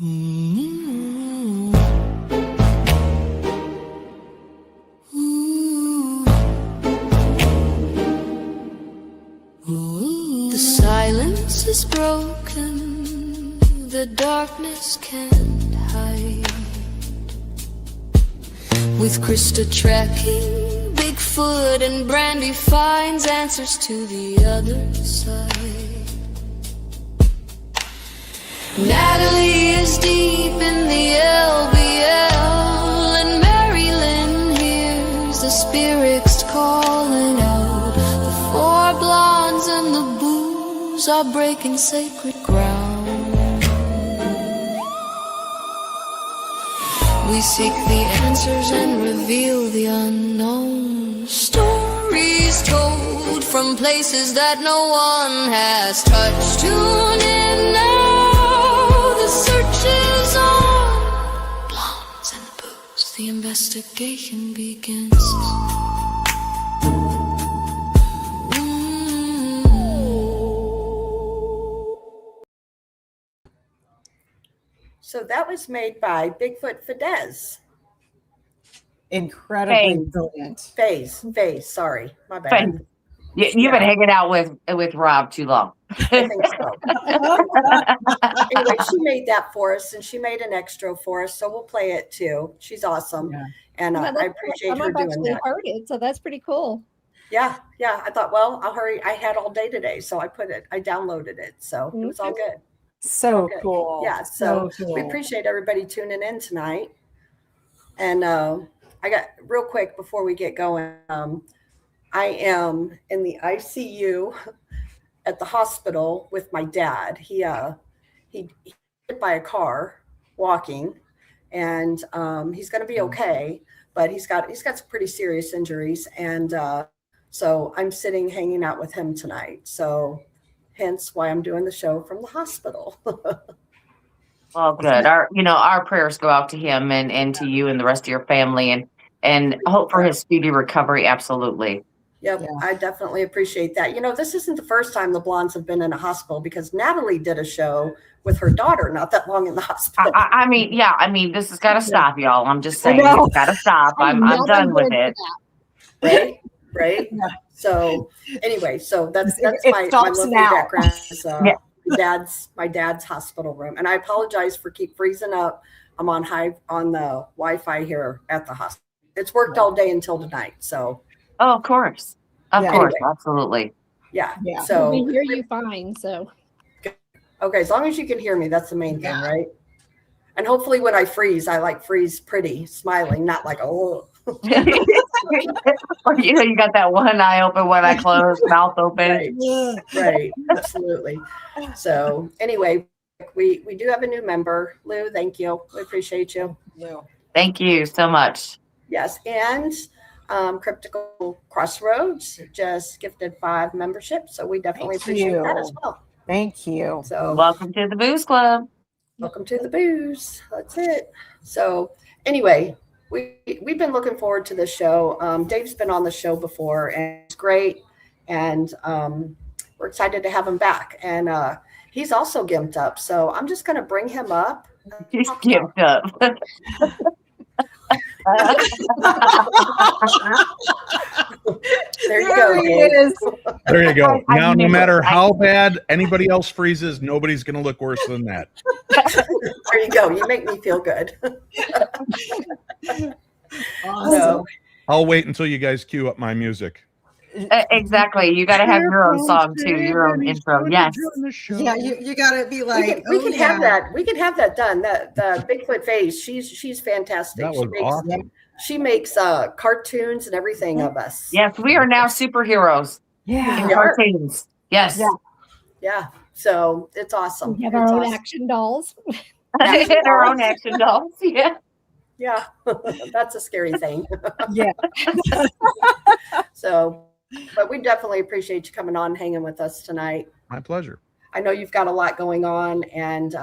Mm-hmm. The silence is broken, the darkness can't hide. With Krista tracking Bigfoot and Brandy finds answers to the other side. Natalie is deep in the LBL, and Mary Lynn hears the spirits calling out. The four blondes and the booze are breaking sacred ground. We seek the answers and reveal the unknown. Stories told from places that no one has touched. Tune in now, the search is on. Blondes and booze, the investigation begins. So that was made by Bigfoot Fidesz. Incredibly brilliant. Faze, sorry, my bad. You've been hanging out with Rob too long. I think so. Anyway, she made that for us, and she made an extra for us, so we'll play it too. She's awesome, and I appreciate her doing that. I've heard it, so that's pretty cool. Yeah. I thought, well, I'll hurry. I had all day today, so I downloaded it, so it was all good. So cool. Yeah, so cool. We appreciate everybody tuning in tonight. And I got real quick before we get going. I am in the ICU at the hospital with my dad. He hit by a car walking, and he's going to be okay, but he's got some pretty serious injuries, and so I'm hanging out with him tonight. So hence why I'm doing the show from the hospital. Well, good. Our prayers go out to him and to you and the rest of your family, and hope for his speedy recovery. Absolutely. Yep, yeah. I definitely appreciate that. This isn't the first time the Blondes have been in a hospital, because Natalie did a show with her daughter not that long in the hospital. I mean, this has got to stop, y'all. I'm just saying, it's got to stop. I'm done with it. Right. Yeah. So anyway, that's my lovely background. My dad's hospital room, and I apologize for keep freezing up. I'm on the Wi-Fi here at the hospital. It's worked all day until tonight. So. Oh, of course, anyway. Absolutely. Yeah. So we hear you fine. So. Okay, as long as you can hear me, that's the main thing, right? And hopefully, when I freeze, I freeze pretty, smiling, not like oh. You got that one eye open, one eye closed, mouth open. Right. Absolutely. So anyway, we do have a new member, Lou. Thank you. We appreciate you. Lou. Thank you so much. Yes, and Cryptical Crossroads just gifted 5 memberships, so we definitely appreciate that as well. Thank you. So welcome to the Booze Club. Welcome to the booze. That's it. So anyway, we've been looking forward to this show. Dave's been on the show before, and it's great, and we're excited to have him back. And he's also gimped up, so I'm just going to bring him up. He's gimped up. There you go, Dave. There you go. Now, no matter how bad anybody else freezes, nobody's going to look worse than that. There you go. You make me feel good. Awesome. So, I'll wait until you guys cue up my music. Exactly. You got to have your own song too, your own intro. Yes. Yeah, you got to be like. We can have that. We can have that done. The Bigfoot Faze. She's fantastic. That was awesome. She makes cartoons and everything of us. Yes, we are now superheroes. Yeah. In cartoons. Yes. Yeah. So it's awesome. We have our own action dolls. Our own action dolls. Yeah. Yeah. That's a scary thing. Yeah. So, but we definitely appreciate you coming on and hanging with us tonight. My pleasure. I know you've got a lot going on, and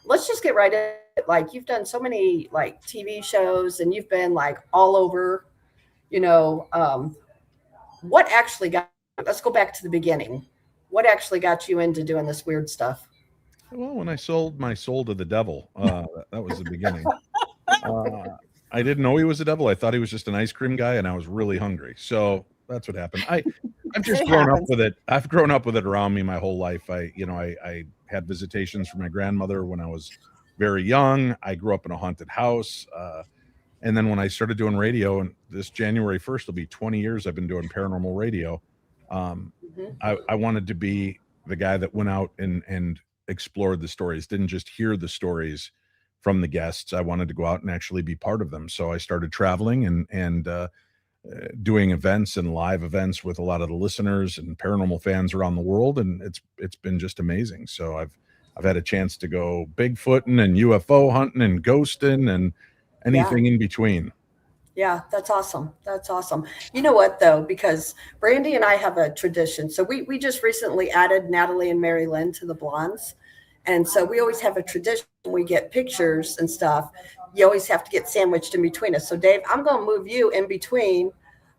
let's just get right in it. Like, you've done so many TV shows, and you've been all over, what actually let's go back to the beginning. What actually got you into doing this weird stuff? Well, when I sold my soul to the devil, that was the beginning. I didn't know he was a devil. I thought he was just an ice cream guy, and I was really hungry. So that's what happened. I've just It grown up happens. with it. I've grown up with it around me my whole life. I had visitations from my grandmother when I was very young. I grew up in a haunted house. And then when I started doing radio, and this January 1st will be 20 years I've been doing paranormal radio. I wanted to be the guy that went out and explored the stories, didn't just hear the stories from the guests. I wanted to go out and actually be part of them. So I started traveling and doing events and live events with a lot of the listeners and paranormal fans around the world, and it's been just amazing. So I've had a chance to go Bigfooting and UFO hunting and ghosting and anything in between. Yeah, that's awesome. That's awesome. You know what, though, because Brandy and I have a tradition. So we just recently added Natalie and Mary Lynn to the Blondes. And so we always have a tradition. We get pictures and stuff. You always have to get sandwiched in between us. So, Dave, I'm going to move you in between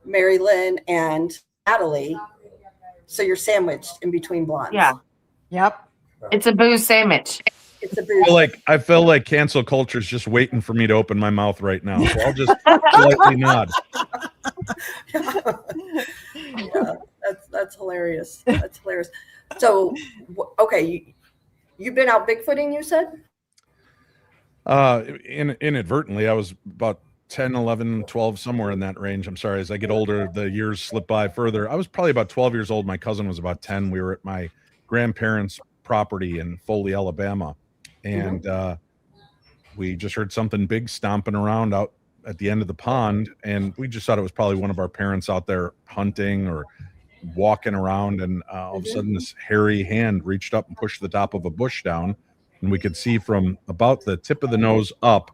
Mary Lynn and Natalie. So you're sandwiched in between Blondes. Yeah. Yep. It's a booze sandwich. It's a booze. I feel like cancel culture is just waiting for me to open my mouth right now. So I'll just politely nod. Yeah, that's hilarious. That's hilarious. So, okay, you've been out Bigfooting, you said? Inadvertently, I was about 10, 11, 12, somewhere in that range. I'm sorry. As I get older, the years slip by further. I was probably about 12 years old. My cousin was about 10. We were at my grandparents' property in Foley, Alabama. And we just heard something big stomping around out at the end of the pond. And we just thought it was probably one of our parents out there hunting or walking around. And all of a sudden, this hairy hand reached up and pushed the top of a bush down. And we could see from about the tip of the nose up.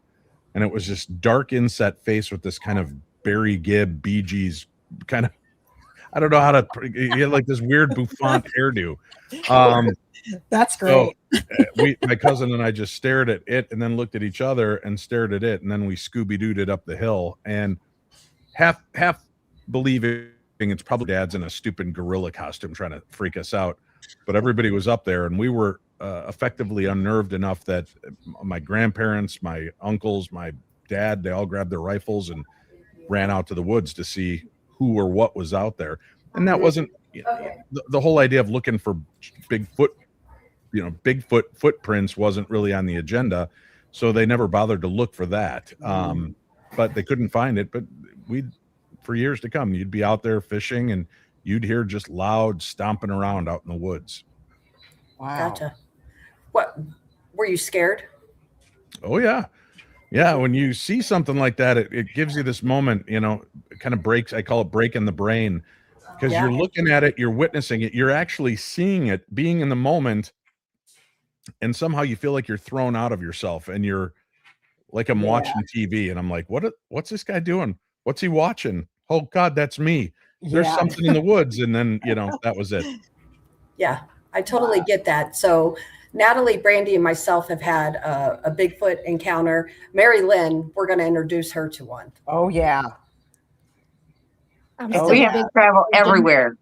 And it was just dark inset face with this kind of Barry Gibb, Bee Gees kind of, I don't know how to, he had like this weird bouffant hairdo. That's great. So my cousin and I just stared at it and then looked at each other and stared at it. And then we Scooby-Dooed it up the hill and half believing it's probably Dad's in a stupid gorilla costume trying to freak us out. But everybody was up there and we were effectively unnerved enough that my grandparents, my uncles, my dad, they all grabbed their rifles and ran out to the woods to see who or what was out there. And that wasn't the whole idea of looking for Bigfoot footprints wasn't really on the agenda. So they never bothered to look for that. But they couldn't find it. But for years to come, you'd be out there fishing and you'd hear just loud stomping around out in the woods. Wow. Gotcha. What, were you scared? Oh yeah. Yeah. When you see something like that, it gives you this moment, it kind of breaks. I call it breaking the brain because you're looking at it, you're witnessing it, you're actually seeing it, being in the moment. And somehow you feel like you're thrown out of yourself and you're like, I'm watching TV and I'm like, what's this guy doing? What's he watching? Oh God, that's me. There's something in the woods. And then, that was it. Yeah, I totally get that. So Natalie, Brandy, and myself have had a Bigfoot encounter. Mary Lynn, we're going to introduce her to one. Oh, yeah. We have to travel everywhere,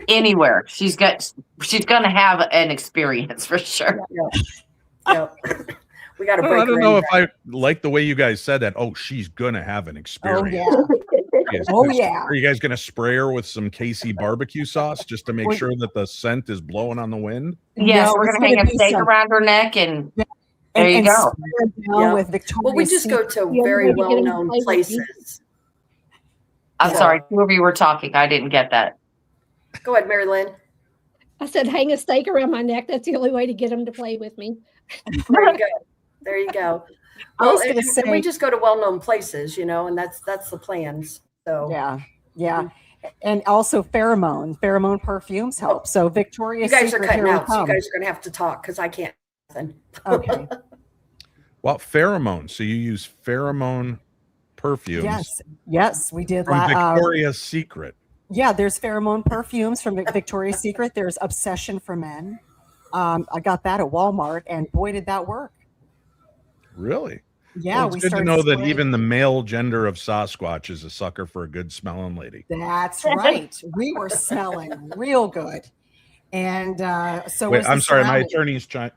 anywhere. She's going to have an experience for sure. Yep. We got to break. I don't know if I like the way you guys said that. Oh, she's going to have an experience. Oh, yeah. Are you guys going to spray her with some KC barbecue sauce just to make sure that the scent is blowing on the wind? Yes, we're going to hang a stake around her neck and there you go. With well, we just go to very well-known places. I'm sorry, two of you were talking. I didn't get that. Go ahead, Mary Lynn. I said, hang a stake around my neck. That's the only way to get them to play with me. There you go. I was going to say, we just go to well-known places, and that's the plans. So yeah. And also pheromone perfumes help. So Victoria's you guys Secret, are cutting here out. So you guys are going to have to talk because I can't. Okay. Well, pheromones. So you use pheromone perfumes. Yes, we did. From Victoria's Secret. Yeah, there's pheromone perfumes from Victoria's Secret. There's Obsession for Men. I got that at Walmart, and boy, did that work. Really? Yeah, well, it's good to know that even the male gender of Sasquatch is a sucker for a good smelling lady. That's right. We were smelling real good, and so wait, I'm sorry, my attorney's trying.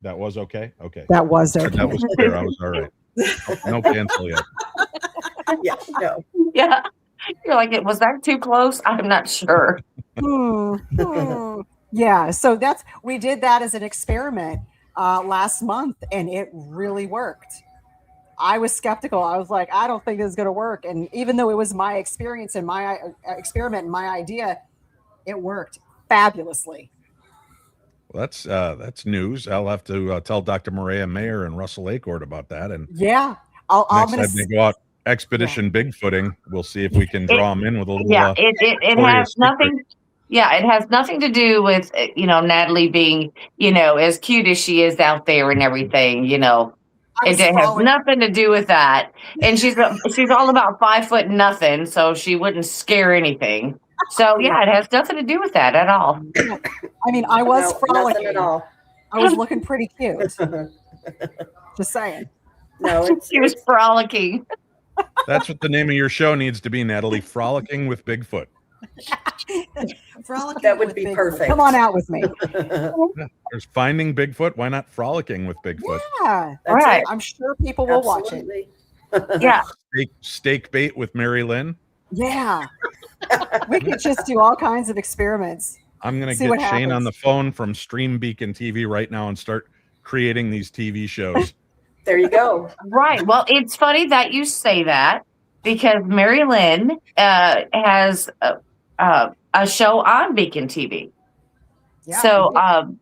That was okay. Okay. That was okay. That was clear. I was all right. No cancel yet. Yeah, no. Yeah. You're like, was that too close? I'm not sure. Yeah, so we did that as an experiment last month, and it really worked. I was skeptical. I was like, I don't think this is going to work. And even though it was my experience and my experiment and my idea, it worked fabulously. Well, that's news. I'll have to tell Dr. Maria Mayer and Russell Acord about that. And yeah, next time they go out expedition Bigfooting, we'll see if we can draw them in with a little. Yeah, it has nothing. Yeah, it has nothing to do with Natalie being as cute as she is out there and everything. It has nothing to do with that. And she's all about 5 foot nothing, so she wouldn't scare anything. So yeah, it has nothing to do with that at all. I mean, I was frolicking. Nothing at all. I was looking pretty cute. Just saying. No, She was frolicking. That's what the name of your show needs to be, Natalie. Frolicking with Bigfoot. Frolicking that would with be Bigfoot. perfect. Come on out with me. There's Finding Bigfoot. Why not Frolicking with Bigfoot? Yeah, All right. I'm sure people will watch it. Absolutely. Yeah. Steak bait with Mary Lynn. Yeah, we could just do all kinds of experiments. I'm going to See get what Shane on happens. the phone from Stream Beacon TV right now and start creating these TV shows. There you go. Right. Well, it's funny that you say that because Mary Lynn has a show on Beacon TV. Yeah, So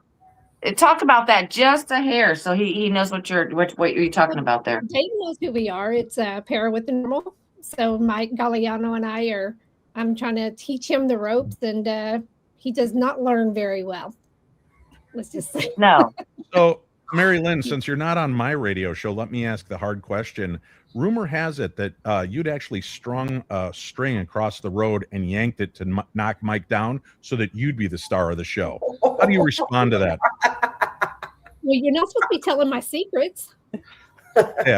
talk about that just a hair, so he knows what you're talking about there. Dave knows who we are. It's Para with the Normal. So Mike Galliano and I'm trying to teach him the ropes, and he does not learn very well. Let's just say. No. So, Mary Lynn, since you're not on my radio show, let me ask the hard question. Rumor has it that you'd actually strung a string across the road and yanked it to knock Mike down so that you'd be the star of the show. How do you respond to that? Well, you're not supposed to be telling my secrets. Hey,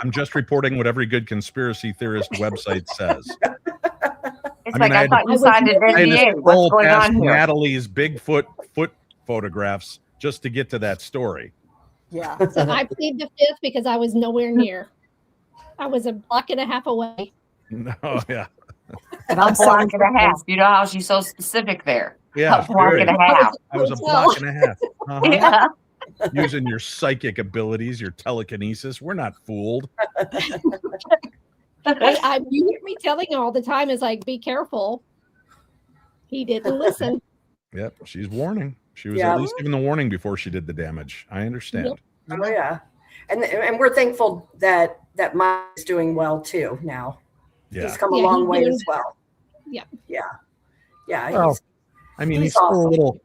I'm just reporting what every good conspiracy theorist website says. It's I thought you signed an I had to NDA. scroll What's going past on here? Natalie's Bigfoot foot photographs just to get to that story. yeah. So I plead the fifth because I was nowhere near. I was a block and a half away. No, yeah. And A I'm block sorry. and a half. You know how she's so specific there. Yeah, A block very. and a half. I was a block and a half. Uh-huh. Yeah. Using your psychic abilities, your telekinesis. We're not fooled. You hear me telling him all the time is like, be careful. He didn't listen. Yep, she's warning. She was Yeah. at least given the warning before she did the damage. I understand. Yep. Oh yeah, and we're thankful that Mike's doing well too now. Yeah. He's come a Yeah, long he's way doing as well. Yeah. Yeah. Well, I mean, he's he's still a awesome. little.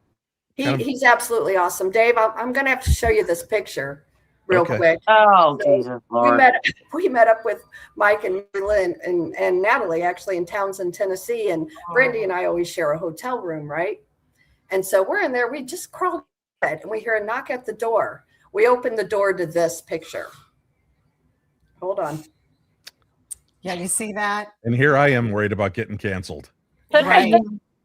kind of- He's absolutely awesome. Dave, I'm going to have to show you this picture real Okay. quick. Oh, So, Jesus We Lord. met up with Mike and Lynn and Natalie actually in Townsend, Tennessee, and Brandy and I always share a hotel room, right? And so we're in there. We just crawled in bed and we hear a knock at the door. We open the door to this picture. Hold on. Yeah, you see that? And here I am worried about getting canceled. Right.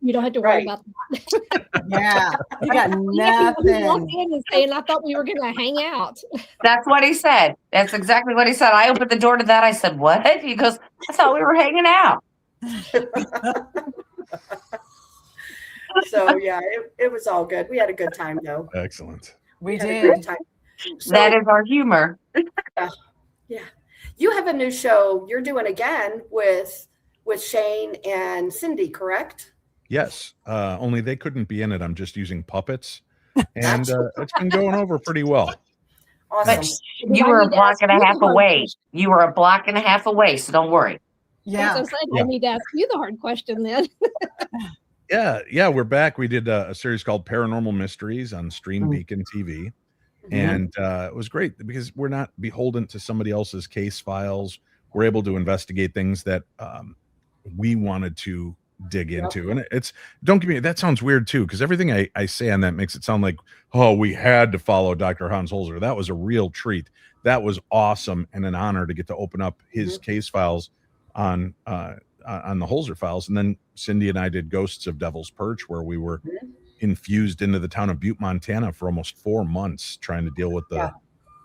You don't have to worry Right. about that. Yeah. You got Yeah, people who walk nothing. in and saying, I thought we were going to hang out. That's what he said. That's exactly what he said. I opened the door to that. I said, what? He goes, I thought we were hanging out. So yeah, it was all good. We had a good time though. Excellent. We Had a did. great time. So, That is our humor. you have a new show you're doing again with Shane and Cindy, correct? Yes. Only they couldn't be in it. I'm just using puppets. And it's been going over pretty well. Awesome. But you were a block and a half away. You were a block and a half away, so don't worry. Yeah. As I said, Yeah. I need to ask you the hard question then. Yeah, we're back. We did a series called Paranormal Mysteries on Stream Mm. Beacon TV. Mm-hmm. And it was great because we're not beholden to somebody else's case files. We're able to investigate things that we wanted to dig into. And it's, don't give me, that sounds weird too, because everything I say on that makes it sound like, oh, we had to follow Dr. Hans Holzer. That was a real treat. That was awesome and an honor to get to open up his case files on the Holzer files. And then Cindy and I did Ghosts of Devil's Perch, where we were infused into the town of Butte, Montana for almost 4 months trying to deal with the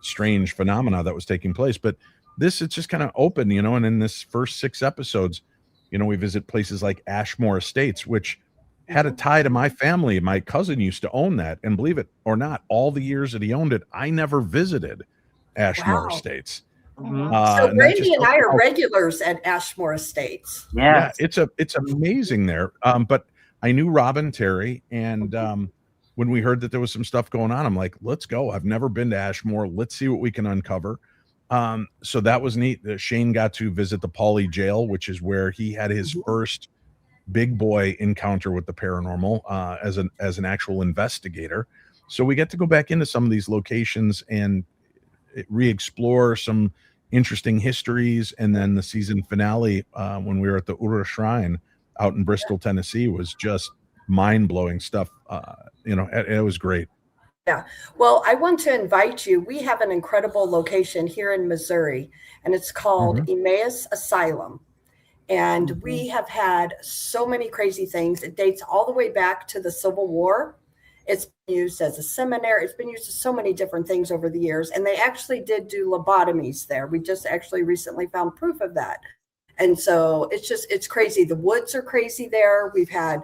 strange phenomena that was taking place. But this, it's just kind of open, you know, and in this first 6 episodes, you know, we visit places like Ashmore Estates, which had a tie to my family. My cousin used to own that, and believe it or not, all the years that he owned it, I never visited Ashmore Estates. So Brandy and I are regulars at Ashmore Estates. Yeah, it's amazing there. But I knew Robin Terry, and when we heard that there was some stuff going on, I'm like, let's go. I've never been to Ashmore. Let's see what we can uncover. So that was neat. Shane got to visit the Pauley jail, which is where he had his first big boy encounter with the paranormal as an actual investigator. So we get to go back into some of these locations and re-explore some interesting histories. And then the season finale, when we were at the Ura Shrine out in Bristol, Tennessee, was just mind-blowing stuff. You know, it was great. Yeah. Well, I want to invite you. We have an incredible location here in Missouri, and it's called Emmaus Asylum. And we have had so many crazy things. It dates all the way back to the Civil War. It's been used as a seminary. It's been used as so many different things over the years. And they actually did do lobotomies there. We just actually recently found proof of that. And so it's crazy. The woods are crazy there. We've had,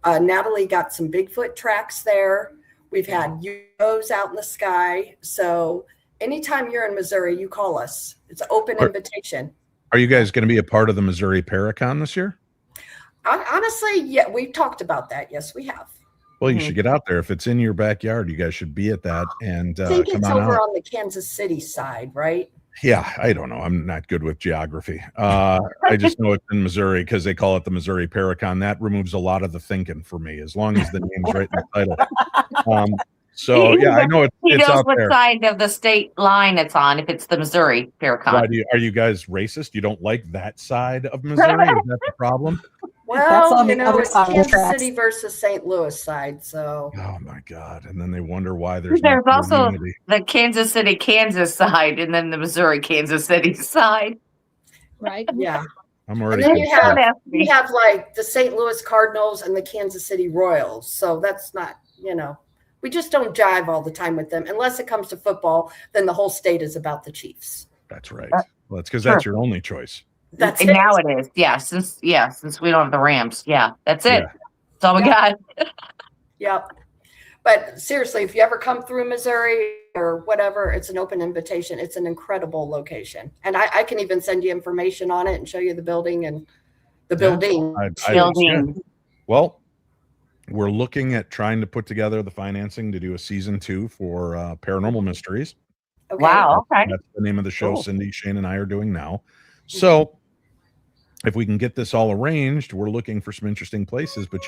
Natalie got some Bigfoot tracks there. We've had UFOs out in the sky. So anytime you're in Missouri, you call us. It's an open invitation. Are you guys going to be a part of the Missouri Paracon this year? Honestly, yeah, we've talked about that. Yes, we have. Well, you should get out there. If it's in your backyard, you guys should be at that. And I think it's over on the Kansas City side, right? Yeah, I don't know. I'm not good with geography. I just know it's in Missouri because they call it the Missouri Paracon. That removes a lot of the thinking for me, as long as the name's right in the title. So yeah, I know he it's knows out what there. side of the state line it's on. If it's the Missouri Paracon, Are you guys racist? You don't like that side of Missouri? Is that the problem? Well, you know, it's Kansas City versus St. Louis side. So, oh my God! And then they wonder why there's also unity. The Kansas City, Kansas side, and then the Missouri, Kansas City side. Right? Yeah. I'm already. And then you have like the St. Louis Cardinals and the Kansas City Royals. So that's not, you know, we just don't jive all the time with them unless it comes to football. Then the whole state is about the Chiefs. That's right. Well, that's because that's your only choice. That's and now it is. Yeah. Since we don't have the Rams. Yeah. That's it. Yeah. That's all we got. Yep. But seriously, if you ever come through Missouri or whatever, it's an open invitation. It's an incredible location. And I can even send you information on it and show you the building and the building. Well, we're looking at trying to put together the financing to do a season 2 for Paranormal Mysteries. Okay. Wow. Okay. That's the name of the show Cindy, Shane, and I are doing now. So if we can get this all arranged, we're looking for some interesting places, but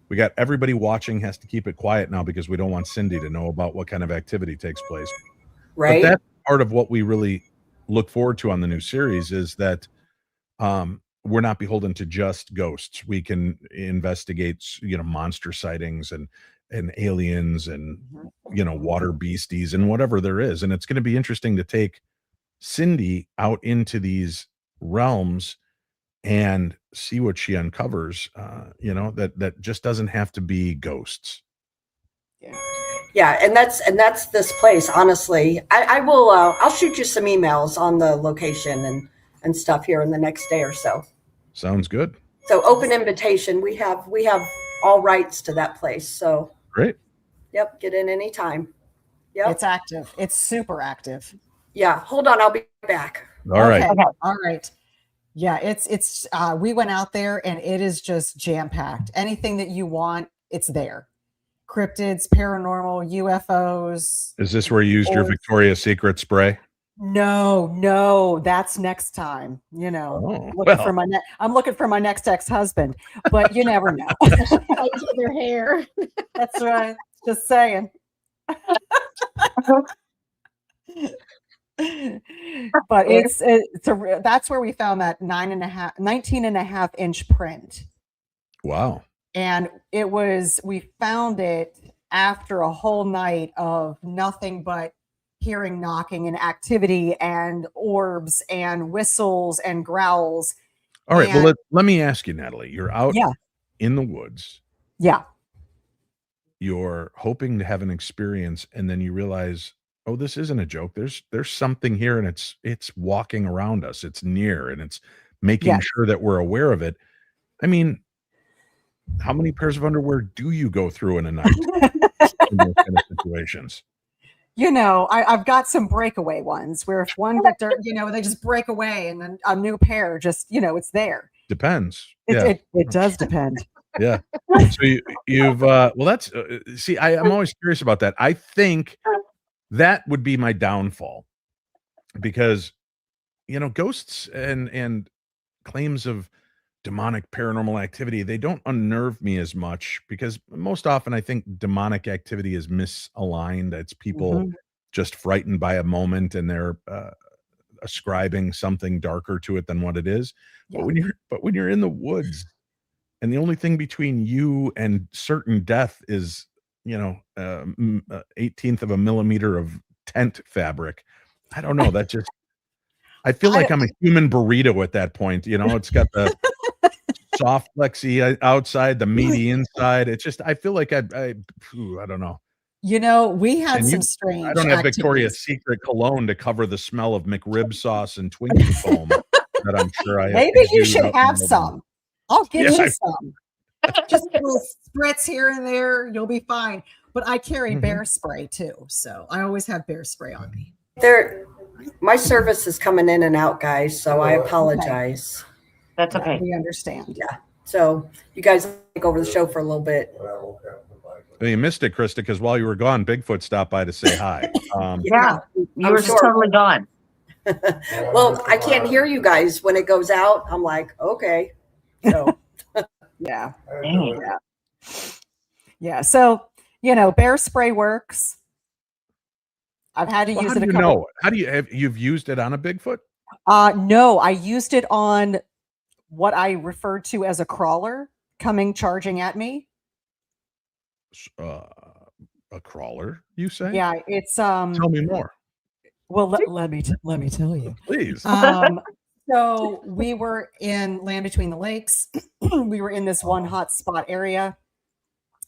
we got everybody watching has to keep it quiet now because we don't want Cindy to know about what kind of activity takes place. Right. But that's part of what we really look forward to on the new series is that we're not beholden to just ghosts. We can investigate, you know, monster sightings and aliens and, you know, water beasties and whatever there is. And it's going to be interesting to take Cindy out into these realms and see what she uncovers, you know, that just doesn't have to be ghosts. Yeah. And that's this place. Honestly, I will, I'll shoot you some emails on the location and stuff here in the next day or so. Sounds good. So open invitation. We have all rights to that place. So great. Yep. Get in anytime. Yep. It's active. It's super active. Yeah. Hold on. I'll be back. All right. Okay. All right. Yeah. It's we went out there and it is just jam packed. Anything that you want, it's there. Cryptids, paranormal, UFOs. Is this where you used your Victoria's Secret spray? No, that's next time. You know, I'm looking for my next ex-husband, but you never know. Their hair. That's right. Just saying. But that's where we found that 19.5 inch print. Wow. And we found it after a whole night of nothing but hearing knocking and activity and orbs and whistles and growls. All right. Well, let me ask you, Natalie, you're out in the woods. Yeah. you're hoping to have an experience, and then you realize, oh, this isn't a joke. There's something here, and it's walking around us. It's near, and it's making sure that we're aware of it. I mean, how many pairs of underwear do you go through in a night in those kind of situations? You know, I've got some breakaway ones where if one victor, you know, they just break away and then a new pair just, you know, it's there. Depends. It does depend. Yeah. So you've well, that's see, I'm always curious about that. I think that would be my downfall because, you know, ghosts and claims of demonic paranormal activity, they don't unnerve me as much because most often I think demonic activity is misaligned. It's people just frightened by a moment and they're ascribing something darker to it than what it is. But when you're in the woods and the only thing between you and certain death is, you know, 18th of a millimeter of tent fabric, I don't know. That just, I feel like I'm a human burrito at that point. You know, it's got the soft flexy outside, the meaty inside. It's just, I feel like I don't know. You know, we had some strange. I don't have Victoria's Secret cologne to cover the smell of McRib sauce and Twinkie foam that I'm sure I maybe you should have some. I'll get you some. Just a little spritz here and there, you'll be fine. But I carry bear spray too, so I always have bear spray on me. My service is coming in and out, guys, so I apologize. Okay. That's okay. We understand. Yeah. So you guys take over the show for a little bit. Well, you missed it, Krista, because while you were gone, Bigfoot stopped by to say hi. Yeah, you were just totally gone. Well, I can't hear you guys when it goes out. I'm like, okay. So yeah. So, you know, bear spray works. I've had to use it a couple. No, how do you've used it on a Bigfoot? No, I used it on what I referred to as a crawler coming charging at me. A crawler, you say? Yeah, it's Tell me more. Well, let me tell you, please. So we were in Land Between the Lakes. We were in this one hot spot area,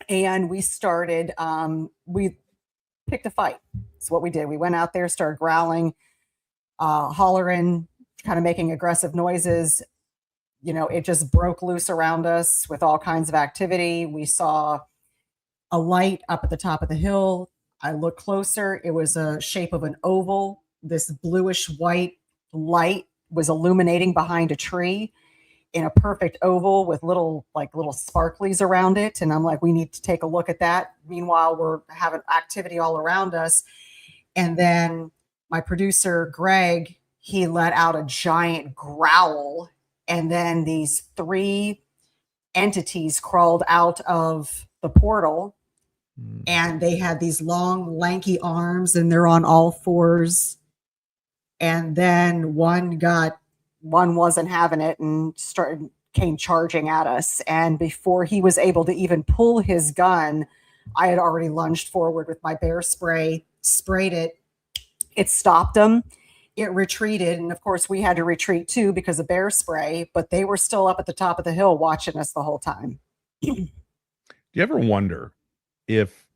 and we started. We picked a fight. That's what we did. We went out there, started growling, hollering, kind of making aggressive noises. You know, it just broke loose around us with all kinds of activity. We saw a light up at the top of the hill. I looked closer. It was a shape of an oval. This bluish white light was illuminating behind a tree in a perfect oval with little sparklies around it. And I'm like, we need to take a look at that. Meanwhile, we're having activity all around us. And then my producer, Greg, he let out a giant growl. And then these 3 entities crawled out of the portal. And they had these long, lanky arms, and they're on all 4s. And then one wasn't having it and came charging at us. And before he was able to even pull his gun, I had already lunged forward with my bear spray, sprayed it. It stopped him. It retreated. And of course, we had to retreat too because of bear spray, but they were still up at the top of the hill watching us the whole time. Do you ever wonder if,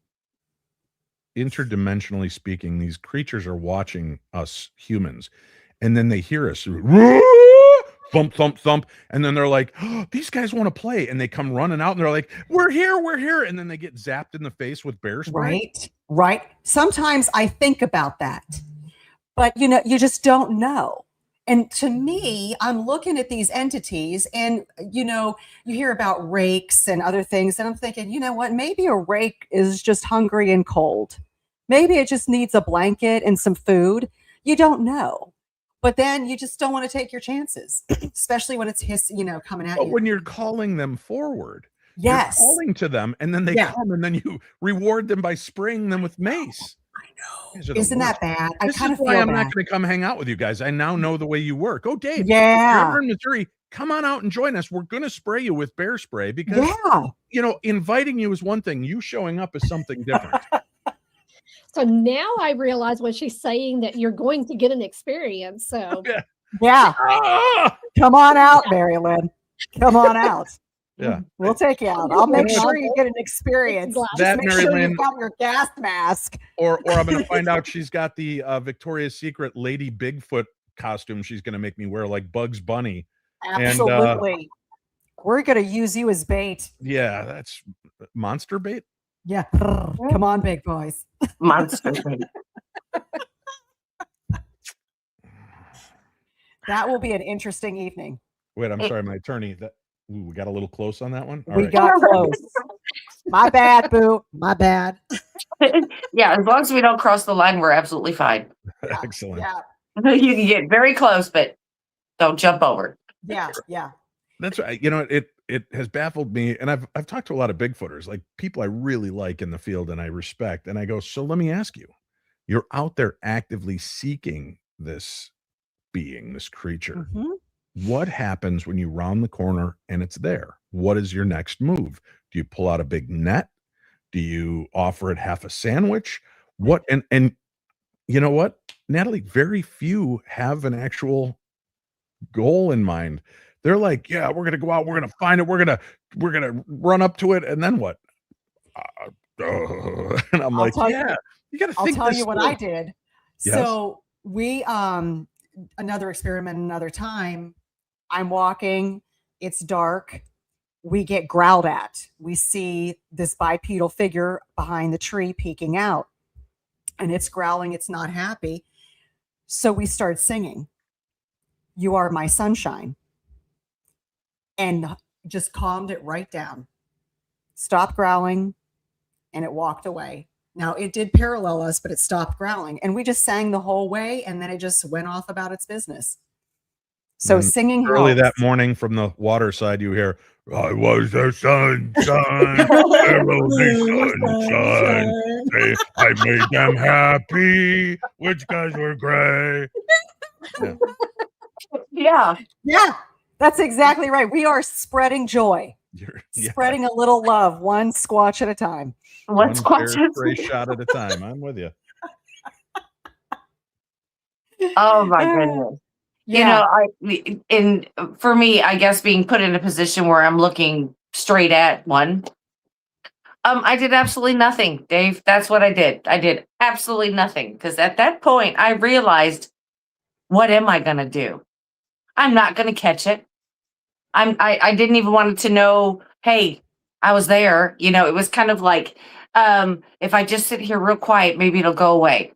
interdimensionally speaking, these creatures are watching us humans and then they hear us thump, thump, thump, and then they're like, oh, these guys want to play, and they come running out and they're like, we're here, and then they get zapped in the face with bear spray? Right. Sometimes I think about that, but you know, you just don't know. And to me, I'm looking at these entities and, you know, you hear about rakes and other things. And I'm thinking, you know what, maybe a rake is just hungry and cold. Maybe it just needs a blanket and some food. You don't know. But then you just don't want to take your chances, especially when it's coming at you. But when you're calling them forward, yes, you're calling to them, and then they come, and then you reward them by spraying them with mace. I know. Isn't that bad? I kind of feel why I'm bad. not going to come hang out with you guys. I now know the way you work. Oh, Dave, yeah, if you're ever in Missouri, come on out and join us. We're going to spray you with bear spray because, you know, inviting you is one thing. You showing up is something different. So now I realize what she's saying, that you're going to get an experience. So yeah. Come on out, Mary Lynn. Come on out. Yeah. We'll take you out. I'll make sure you get an experience. Glass. That Make Mary sure Lynn, you've got your gas mask. or I'm going to find out she's got the Victoria's Secret Lady Bigfoot costume she's going to make me wear like Bugs Bunny. Absolutely. We're going to use you as bait. Yeah, that's monster bait. Yeah. Come on, big boys. Monster bait. That will be an interesting evening. Wait, I'm sorry, my attorney. We got a little close on that one. All we right. got close. My bad, boo. My bad. Yeah, as long as we don't cross the line, we're absolutely fine. Excellent. Yeah. You can get very close, but don't jump over. Yeah. Yeah. That's right. You know, it has baffled me, and I've talked to a lot of Bigfooters, like people I really like in the field and I respect. And I go, so let me ask you, you're out there actively seeking this being, this creature. Mm-hmm. What happens when you round the corner and it's there? What is your next move? Do you pull out a big net? Do you offer it half a sandwich? What? And you know what, Natalie, very few have an actual goal in mind. They're like, yeah, we're gonna go out, we're gonna find it, we're gonna run up to it, and then what? And I'm like, yeah, you gotta think. I'll tell you what I did. Yes. So we another experiment another time. I'm walking, it's dark, we get growled at. We see this bipedal figure behind the tree peeking out, and it's growling, it's not happy. So we start singing, "You Are My Sunshine," and just calmed it right down. Stopped growling, and it walked away. Now, it did parallel us, but it stopped growling, and we just sang the whole way, and then it just went off about its business. So singing early helps. that morning from the water side, you hear, "I was the sunshine, there was the sunshine. I made them happy. Which guys were gray?" Yeah. Yeah, that's exactly right. We are spreading joy, spreading a little love, one squatch at a time. One spray shot at a time. I'm with you. Oh my goodness. Yeah. You know, for me, I guess being put in a position where I'm looking straight at one, I did absolutely nothing, Dave. That's what I did. I did absolutely nothing, because at that point I realized, what am I going to do? I'm not going to catch it. I didn't even want it to know, hey, I was there. You know, it was kind of like, if I just sit here real quiet, maybe it'll go away.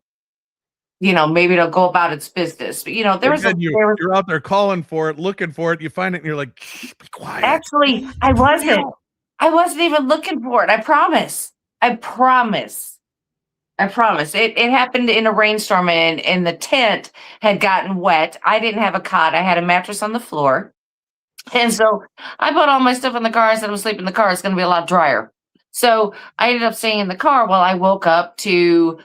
You know, maybe it'll go about its business. But, you know, you're out there calling for it, looking for it. You find it and you're like, be quiet. Actually, I wasn't. I wasn't even looking for it. I promise. I promise. It happened in a rainstorm, and the tent had gotten wet. I didn't have a cot. I had a mattress on the floor. And so I put all my stuff in the car. I said, I'm sleeping in the car. It's going to be a lot drier. So I ended up staying in the car while I woke up to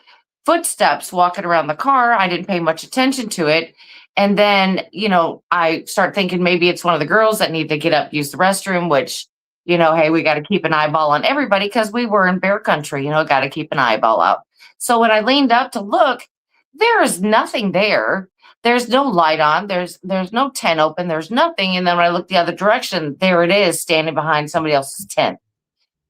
footsteps walking around the car. I didn't pay much attention to it. And then, you know, I start thinking maybe it's one of the girls that need to get up, use the restroom, which, you know, hey, we got to keep an eyeball on everybody because we were in bear country, you know, got to keep an eyeball out. So when I leaned up to look, there is nothing there. There's no light on. There's no tent open. There's nothing. And then when I look the other direction, there it is standing behind somebody else's tent.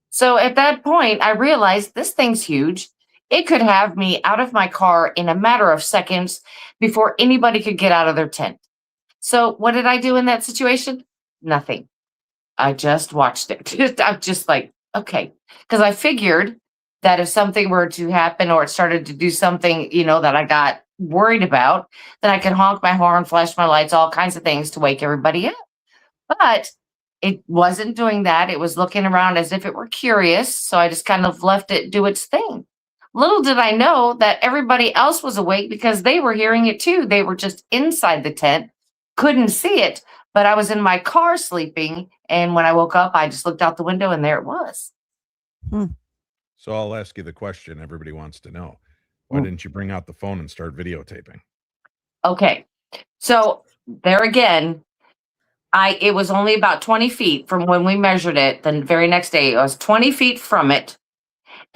So at that point, I realized this thing's huge. It could have me out of my car in a matter of seconds before anybody could get out of their tent. So what did I do in that situation? Nothing. I just watched it. I'm just like, okay. Because I figured that if something were to happen or it started to do something, you know, that I got worried about, then I could honk my horn, flash my lights, all kinds of things to wake everybody up. But it wasn't doing that. It was looking around as if it were curious. So I just kind of left it do its thing. Little did I know that everybody else was awake because they were hearing it too. They were just inside the tent, couldn't see it, but I was in my car sleeping. And when I woke up, I just looked out the window and there it was. So I'll ask you the question everybody wants to know. Why didn't you bring out the phone and start videotaping? Okay. So there again, it was only about 20 feet from when we measured it. The very next day, I was 20 feet from it.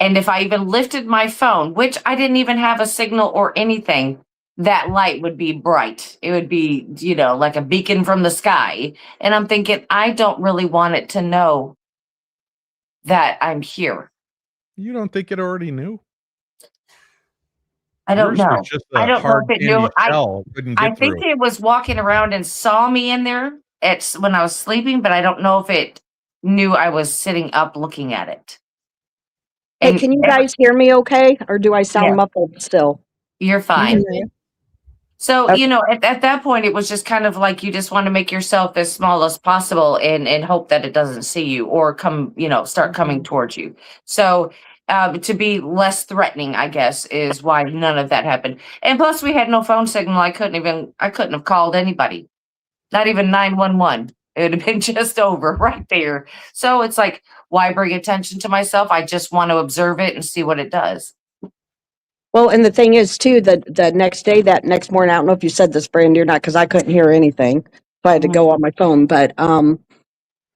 And if I even lifted my phone, which I didn't even have a signal or anything, that light would be bright. It would be, like a beacon from the sky. And I'm thinking, I don't really want it to know that I'm here. You don't think it already knew? I don't Yours was know. just I a don't know hard if it candy knew. shell, couldn't I get think through. it was walking around and saw me in there when I was sleeping, but I don't know if it knew I was sitting up looking at it. Hey, And can you guys hear me okay? Or do I sound Yeah. muffled still? you're We fine. can hear you. So, Okay. at that point, it was just kind of like you just want to make yourself as small as possible and hope that it doesn't see you or start coming towards you. So, to be less threatening, I guess, is why none of that happened. And plus, we had no phone signal. I couldn't have called anybody, not even 911. It would have been just over right there. So it's like, why bring attention to myself? I just want to observe it and see what it does. Well, and the thing is too, the next day, that next morning, I don't know if you said this, Brandy, or not, because I couldn't hear anything. So I had to go on my phone. But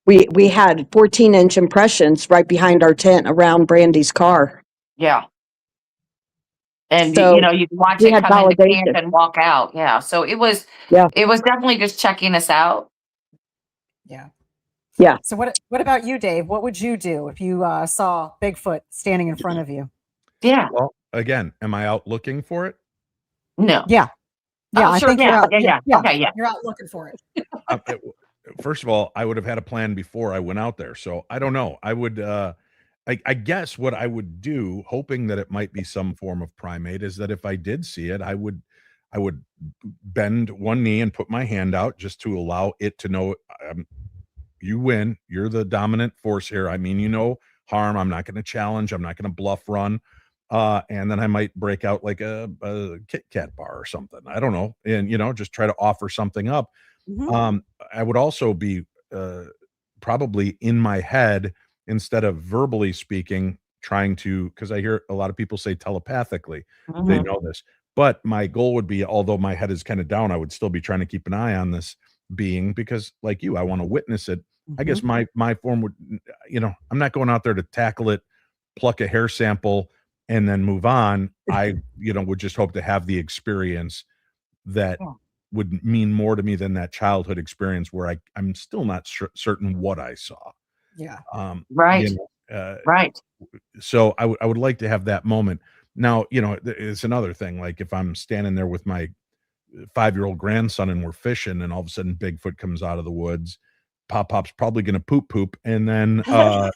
we had 14-inch impressions right behind our tent around Brandy's car. Yeah. And So you can watch we it had come into camp validation. and walk out. Yeah. So it was Yeah. definitely just checking us out. Yeah. Yeah. So what about you, Dave? What would you do if you saw Bigfoot standing in front of you? Yeah. Well, again, am I out looking for it? No. Yeah. Yeah, Oh, I sure. think you're Yeah. out. Yeah. Okay. Yeah. You're out looking for it. First of all, I would have had a plan before I went out there. So I don't know. I would, I guess what I would do, hoping that it might be some form of primate, is that if I did see it, I would bend one knee and put my hand out just to allow it to know, you win. You're the dominant force here. I mean, harm. I'm not going to challenge. I'm not going to bluff run. And then I might break out like a Kit Kat bar or something. I don't know. And, just try to offer something up. I would also be probably in my head, instead of verbally speaking, trying to, because I hear a lot of people say telepathically, they know this. But my goal would be, although my head is kind of down, I would still be trying to keep an eye on this being, because like you, I want to witness it. I guess my form would, I'm not going out there to tackle it, pluck a hair sample, and then move on. I, would just hope to have the experience that would mean more to me than that childhood experience where I'm still not certain what I saw. Yeah. Right. Right. So I would like to have that moment. Now, it's another thing. Like if I'm standing there with my 5-year-old grandson and we're fishing and all of a sudden Bigfoot comes out of the woods, Pop's probably going to poop. And then, then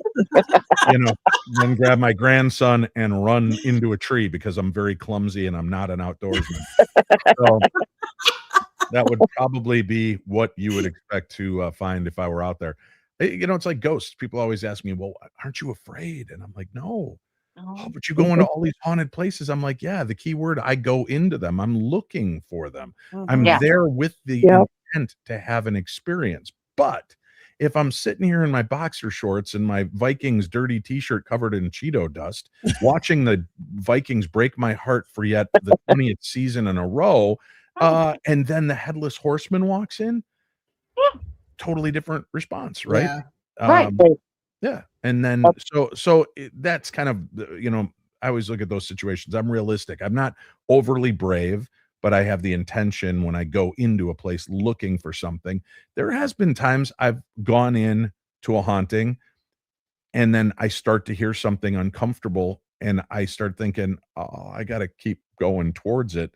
grab my grandson and run into a tree because I'm very clumsy and I'm not an outdoorsman. So that would probably be what you would expect to find if I were out there. It's like ghosts. People always ask me, well, aren't you afraid? And I'm like, no. Oh, but you go into all these haunted places. I'm like, yeah, the key word, I go into them. I'm looking for them. I'm there with the intent to have an experience. But if I'm sitting here in my boxer shorts and my Vikings dirty t-shirt covered in Cheeto dust, watching the Vikings break my heart for yet the 20th season in a row, and then the headless horseman walks in, totally different response, right? Yeah. Right. Yeah. And then, that's kind of, I always look at those situations. I'm realistic. I'm not overly brave, but I have the intention when I go into a place looking for something. There has been times I've gone in to a haunting and then I start to hear something uncomfortable and I start thinking, oh, I got to keep going towards it.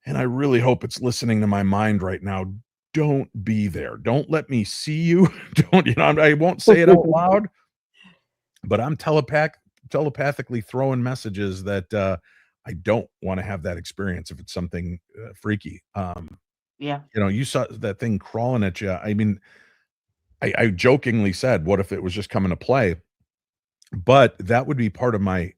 And I really hope it's listening to my mind right now. Don't be there. Don't let me see you. Don't, I won't say it out loud, but I'm telepathically throwing messages that I don't want to have that experience if it's something freaky. You saw that thing crawling at you. I mean, I jokingly said, what if it was just coming to play? But that would be part of my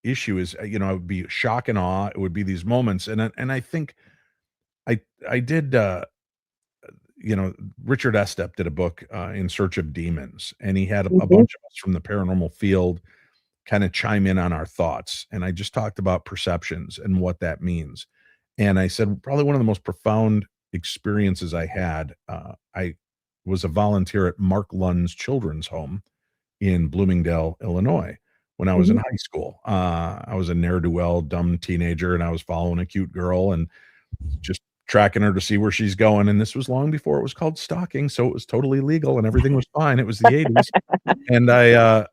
issue is, it would be shock and awe. It would be these moments. And I think I did, Richard Estep did a book, In Search of Demons, and he had a bunch of us from the paranormal field kind of chime in on our thoughts. And I just talked about perceptions and what that means. And I said, probably one of the most profound experiences I had, I was a volunteer at Mark Lund's children's home in Bloomingdale, Illinois, when I was in high school. I was a ne'er-do-well, dumb teenager, and I was following a cute girl and just tracking her to see where she's going. And this was long before it was called stalking, so it was totally legal and everything was fine. It was the 80s. And I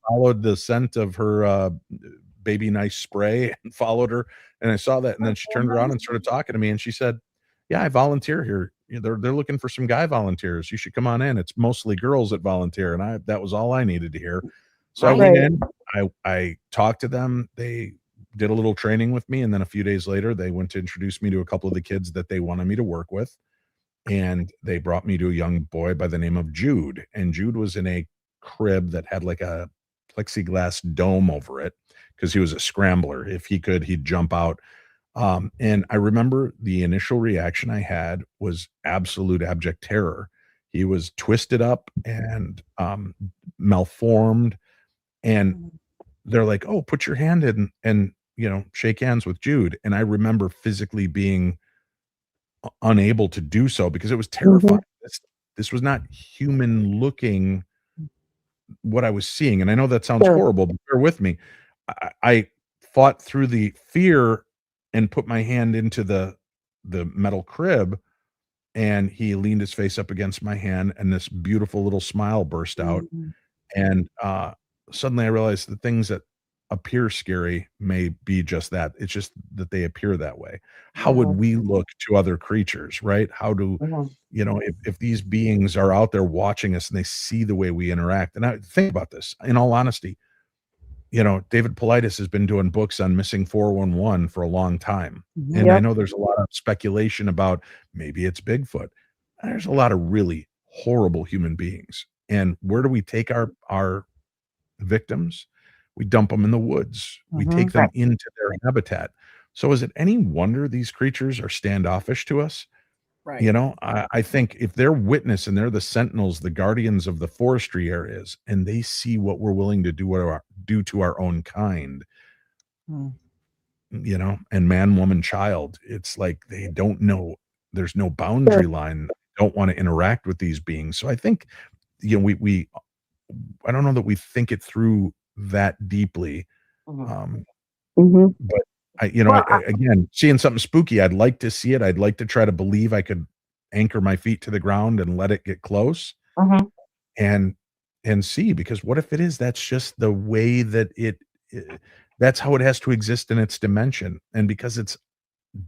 followed the scent of her Baby Nice spray and followed her. And I saw that. And then she turned around and started talking to me. And she said, yeah, I volunteer here. They're looking for some guy volunteers. You should come on in. It's mostly girls that volunteer. And that was all I needed to hear. So I went in, I talked to them. They did a little training with me. And then a few days later, they went to introduce me to a couple of the kids that they wanted me to work with. And they brought me to a young boy by the name of Jude. And Jude was in a crib that had like a plexiglass dome over it because he was a scrambler. If he could, he'd jump out. And I remember the initial reaction I had was absolute abject terror. He was twisted up and malformed. And they're like, oh, put your hand in and, shake hands with Jude. And I remember physically being unable to do so because it was terrifying. This was not human looking what I was seeing. And I know that sounds horrible, but bear with me. I fought through the fear and put my hand into the metal crib, and he leaned his face up against my hand, and this beautiful little smile burst out. And suddenly I realized the things that appear scary may be just that. It's just that they appear that way. How would we look to other creatures, right? How do, if these beings are out there watching us and they see the way we interact? And I think about this, in all honesty, David Paulides has been doing books on missing 411 for a long time. And I know there's a lot of speculation about maybe it's Bigfoot. There's a lot of really horrible human beings. And where do we take our victims? We dump them in the woods. We take them into their habitat. So is it any wonder these creatures are standoffish to us? Right. I think if they're witness and they're the sentinels, the guardians of the forestry areas, and they see what we're willing to do to our own kind, and man, woman, child, it's like they don't know. There's no boundary line. They don't want to interact with these beings. So I think, we I don't know that we think it through that deeply. But again, seeing something spooky, I'd like to see it. I'd like to try to believe I could anchor my feet to the ground and let it get close and see, because what if it is, that's just the way that that's how it has to exist in its dimension. And because it's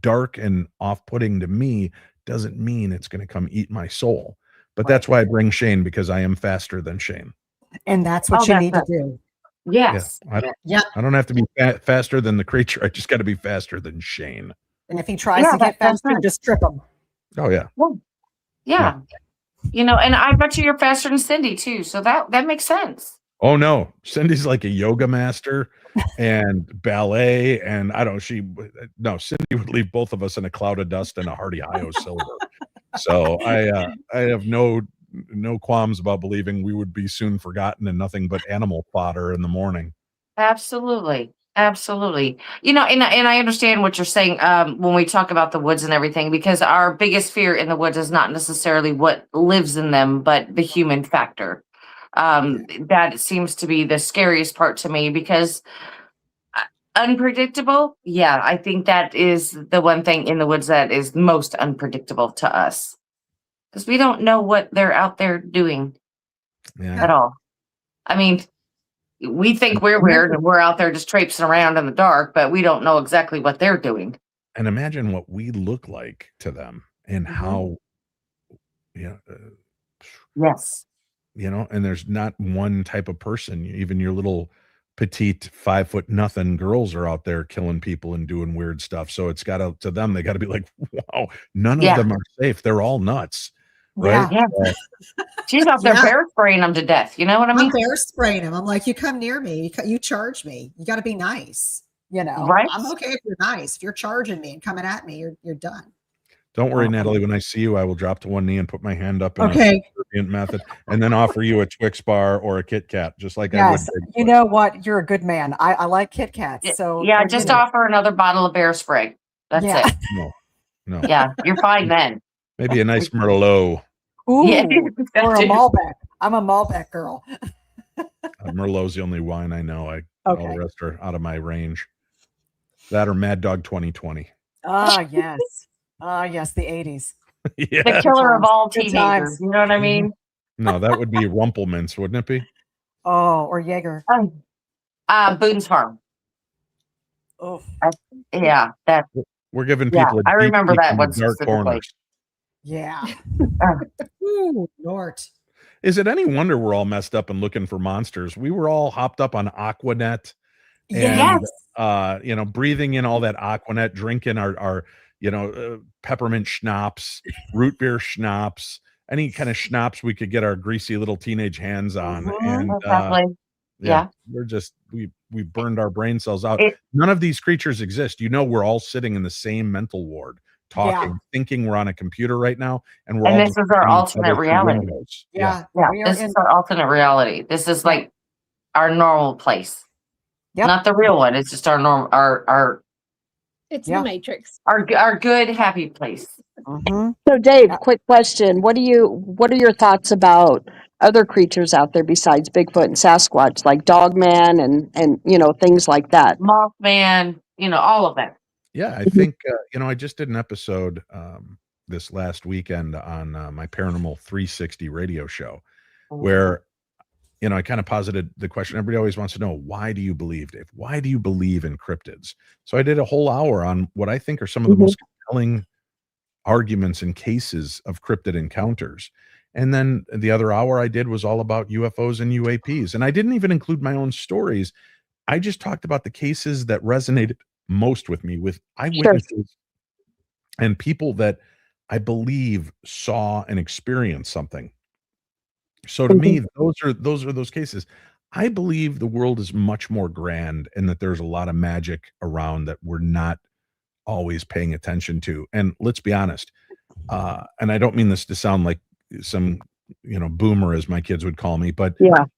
dark and off-putting to me, doesn't mean it's going to come eat my soul. But that's why I bring Shane, because I am faster than Shane. And that's what you need to do. Yes. Yeah, I don't have to be faster than the creature. I just got to be faster than Shane. And if he tries to get faster, just trip him. Oh yeah. Yeah. And I bet you're faster than Cindy too. So that makes sense. Oh no, Cindy's like a yoga master and ballet, and Cindy would leave both of us in a cloud of dust and a Hardy Io silver. So I have no qualms about believing we would be soon forgotten and nothing but animal fodder in the morning. Absolutely. And I understand what you're saying when we talk about the woods and everything, because our biggest fear in the woods is not necessarily what lives in them, but the human factor. That seems to be the scariest part to me, because unpredictable. Yeah, I think that is the one thing in the woods that is most unpredictable to us, because we don't know what they're out there doing at all. I mean, we think we're weird and we're out there just traipsing around in the dark, but we don't know exactly what they're doing. And imagine what we look like to them and how, yes. And there's not one type of person. Even your little petite 5 foot nothing girls are out there killing people and doing weird stuff. So it's to them, they got to be like, wow, none of them are safe. They're all nuts. Right? Yeah. She's out there bear spraying them to death. You know what I mean? I'm bear spraying them. I'm like, you come near me, you charge me. You got to be nice. Right? I'm okay if you're nice. If you're charging me and coming at me, you're done. Don't worry, Natalie. When I see you, I will drop to one knee and put my hand up in a subservient method, and then offer you a Twix bar or a Kit Kat, just like I would. You know what? You're a good man. I like Kit Kats. So just offer another bottle of bear spray. That's it. No. Yeah, you're fine then. Maybe a nice Merlot. Ooh, or a Malbec. I'm a Malbec girl. Merlot's the only wine I know. I All the Okay. rest are out of my range. That or Mad Dog 2020. Ah, yes. Ah, yes, the 80s. Yeah. The killer of all Good teenagers. times. You know what I mean? No, that would be Rumpelmints, wouldn't it be? Oh, or Jaeger. Boone's Farm. Oh, Yeah, that. We're giving Yeah, people a I deep remember peek that into one dark specifically. corners. yeah. Uh, Ooh, Nort. Is it any wonder we're all messed up and looking for monsters? We were all hopped up on Aquanet and Yes. breathing in all that Aquanet, drinking our peppermint schnapps, root beer schnapps, any kind of schnapps we could get our greasy little teenage hands on. And exactly. yeah, Yeah. we burned our brain cells out. It, None of these creatures exist. We're all sitting in the same mental ward, talking, thinking we're on a computer right now, and we're all this just is our looking at each alternate other through reality. windows. Yeah. Yeah, We are this is our alternate reality. This is like our normal place. Yep. Not the real one. It's just our normal, our It's the Matrix. our good happy place. Mm-hmm. So Dave, quick question. What are your thoughts about other creatures out there besides Bigfoot and Sasquatch, like Dogman and things like that? Mothman, all of that. Yeah, I think I just did an episode this last weekend on my Paranormal 360 radio show, where I kind of posited the question. Everybody always wants to know, why do you believe, Dave? Why do you believe in cryptids? So I did a whole hour on what I think are some of the most compelling arguments and cases of cryptid encounters. And then the other hour I did was all about UFOs and UAPs. And I didn't even include my own stories. I just talked about the cases that resonated most with me, with eyewitnesses and people that I believe saw and experienced something. So to me, those are those cases. I believe the world is much more grand and that there's a lot of magic around that we're not always paying attention to. And let's be honest, and I don't mean this to sound like some boomer, as my kids would call me, but the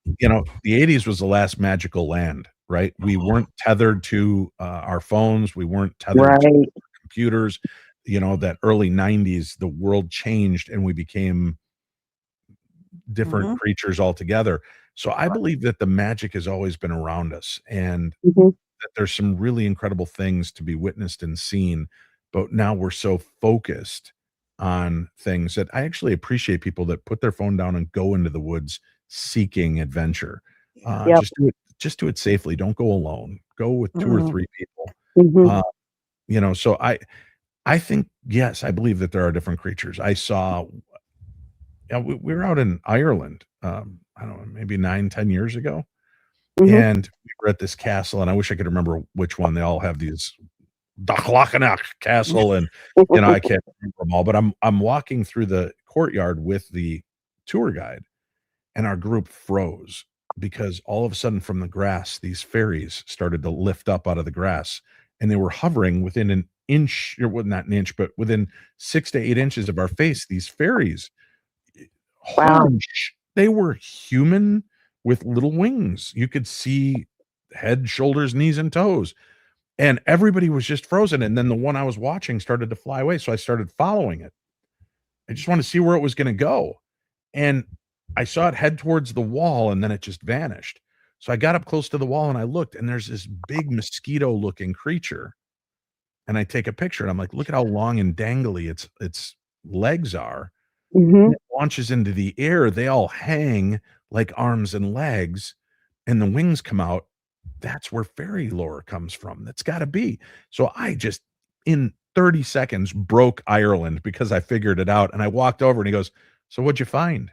80s was the last magical land, right? We weren't tethered to our phones, we weren't tethered to computers. That early 90s, the world changed and we became different creatures altogether. So I believe that the magic has always been around us, and that there's some really incredible things to be witnessed and seen, but now we're so focused on things that I actually appreciate people that put their phone down and go into the woods seeking adventure. Just do it safely. Don't go alone. Go with 2 or 3 people. So I think, yes, I believe that there are different creatures. I saw, we were out in Ireland, I don't know, maybe 9-10 years ago. And we were at this castle, and I wish I could remember which one. They all have these Dachlachanach castle, and I can't remember them all. But I'm walking through the courtyard with the tour guide, and our group froze because all of a sudden, from the grass, these fairies started to lift up out of the grass, and they were hovering within an inch, or well, not an inch, but within 6 to 8 inches of our face. These fairies, they were human with little wings. You could see head, shoulders, knees, and toes. And everybody was just frozen. And then the one I was watching started to fly away. So I started following it. I just wanted to see where it was going to go. And I saw it head towards the wall, and then it just vanished. So I got up close to the wall and I looked, and there's this big mosquito looking creature. And I take a picture, and I'm like, look at how long and dangly its legs are. It launches into the air. They all hang like arms and legs, and the wings come out. That's where fairy lore comes from. That's got to be. So I just, in 30 seconds, broke Ireland because I figured it out. And I walked over, and he goes, "So what'd you find?"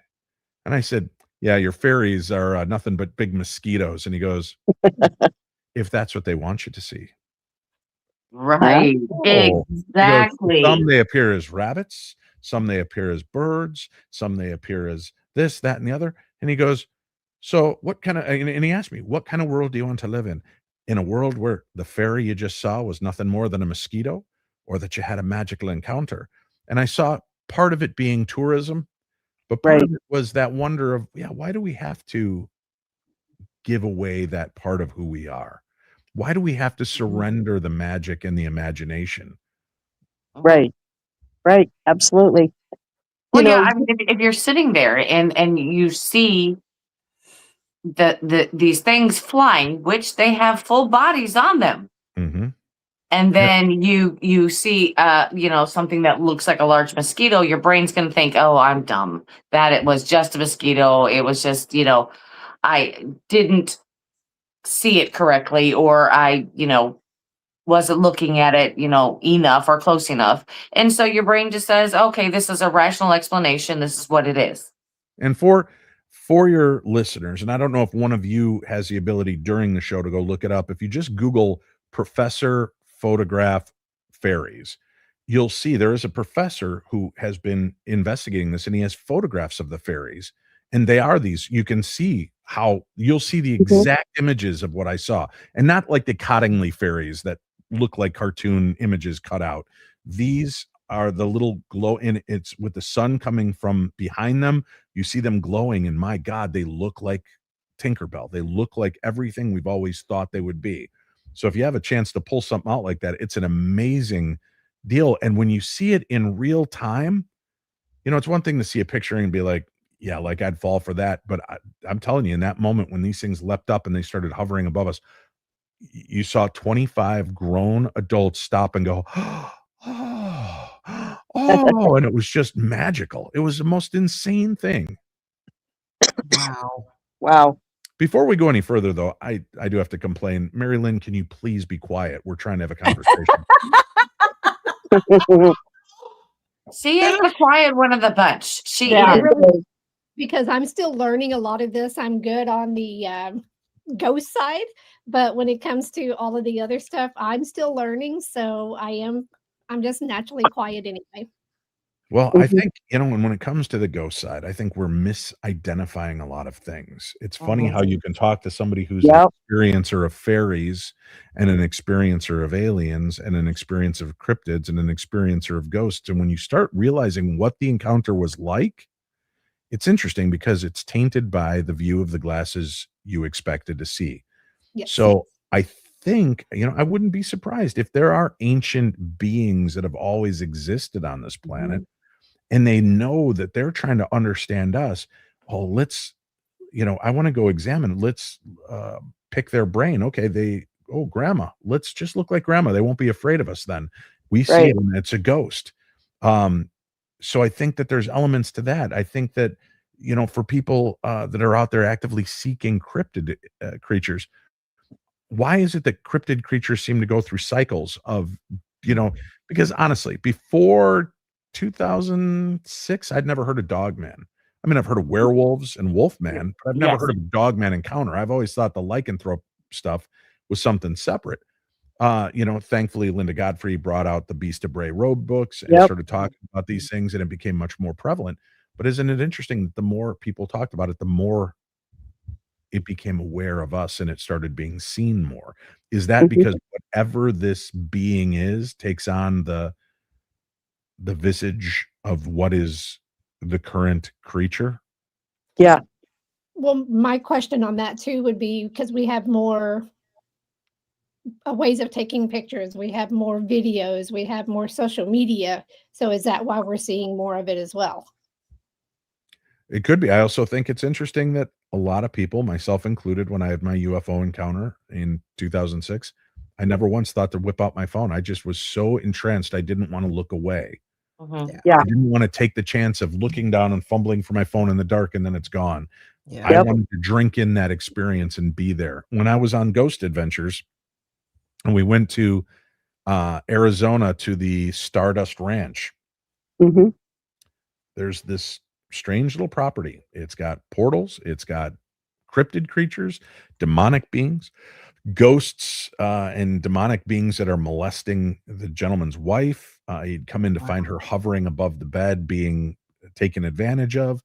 And I said, "Yeah, your fairies are nothing but big mosquitoes." And he goes, "If that's what they want you to see." Right. Exactly. Goes, some they appear as rabbits, some they appear as birds, some they appear as this, that, and the other. And he goes, "So what kind of," and he asked me, "What kind of world do you want to live in? In a world where the fairy you just saw was nothing more than a mosquito, or that you had a magical encounter?" And I saw part of it being tourism, but part of it was that wonder of, why do we have to give away that part of who we are? Why do we have to surrender the magic and the imagination? Right. Absolutely. Well, I mean, if you're sitting there and you see these things flying, which they have full bodies on them. Mm-hmm. And then you see something that looks like a large mosquito, your brain's going to think, oh, I'm dumb, that it was just a mosquito. It was just, I didn't see it correctly, or I wasn't looking at it enough or close enough. And so your brain just says, okay, this is a rational explanation, this is what it is. And for your listeners, and I don't know if one of you has the ability during the show to go look it up, if you just Google professor photograph fairies, you'll see there is a professor who has been investigating this, and he has photographs of the fairies, and they are these. You can see how you'll see the exact images of what I saw, and not like the Cottingley fairies that look like cartoon images cut out. These are the little glow, and it's with the sun coming from behind them. You see them glowing, and my God, they look like Tinkerbell. They look like everything we've always thought they would be. So if you have a chance to pull something out like that, it's an amazing deal. And when you see it in real time, it's one thing to see a picture and be like, yeah, like I'd fall for that. But I'm telling you, in that moment when these things leapt up and they started hovering above us, you saw 25 grown adults stop and go, oh, and it was just magical. It was the most insane thing. Wow. Before we go any further, though, I do have to complain. Mary Lynn, can you please be quiet? We're trying to have a conversation. She is the quiet one of the bunch. She Yeah, is. really, because I'm still learning a lot of this. I'm good on the ghost side, but when it comes to all of the other stuff, I'm still learning. So I'm just naturally quiet anyway. Well, I think, when it comes to the ghost side, I think we're misidentifying a lot of things. It's funny how you can talk to somebody who's an experiencer of fairies and an experiencer of aliens and an experiencer of cryptids and an experiencer of ghosts. And when you start realizing what the encounter was like, it's interesting because it's tainted by the view of the glasses you expected to see. Yes. So I think, I wouldn't be surprised if there are ancient beings that have always existed on this planet. And they know that they're trying to understand us. Oh, let's, I want to go examine. Let's pick their brain. Okay, grandma. Let's just look like grandma. They won't be afraid of us then. We see it and it's a ghost. So I think that there's elements to that. I think that, for people that are out there actively seeking cryptid creatures, why is it that cryptid creatures seem to go through cycles of, because honestly, before 2006, I'd never heard of Dogman. I mean, I've heard of werewolves and Wolfman, but I've never heard of a Dogman encounter. I've always thought the lycanthrope stuff was something separate. Thankfully, Linda Godfrey brought out the Beast of Bray Road books and started talking about these things, and it became much more prevalent. But isn't it interesting that the more people talked about it, the more it became aware of us and it started being seen more? Is that because whatever this being is takes on the visage of what is the current creature? Yeah. Well, my question on that too would be, because we have more ways of taking pictures, we have more videos, we have more social media. So is that why we're seeing more of it as well? It could be. I also think it's interesting that a lot of people, myself included, when I had my UFO encounter in 2006, I never once thought to whip out my phone. I just was so entranced, I didn't want to look away. Yeah. I didn't want to take the chance of looking down and fumbling for my phone in the dark and then it's gone. Yeah. I wanted to drink in that experience and be there. When I was on Ghost Adventures and we went to Arizona to the Stardust Ranch, there's this strange little property. It's got portals, it's got cryptid creatures, demonic beings, ghosts, and demonic beings that are molesting the gentleman's wife. He'd come in to find her hovering above the bed, being taken advantage of.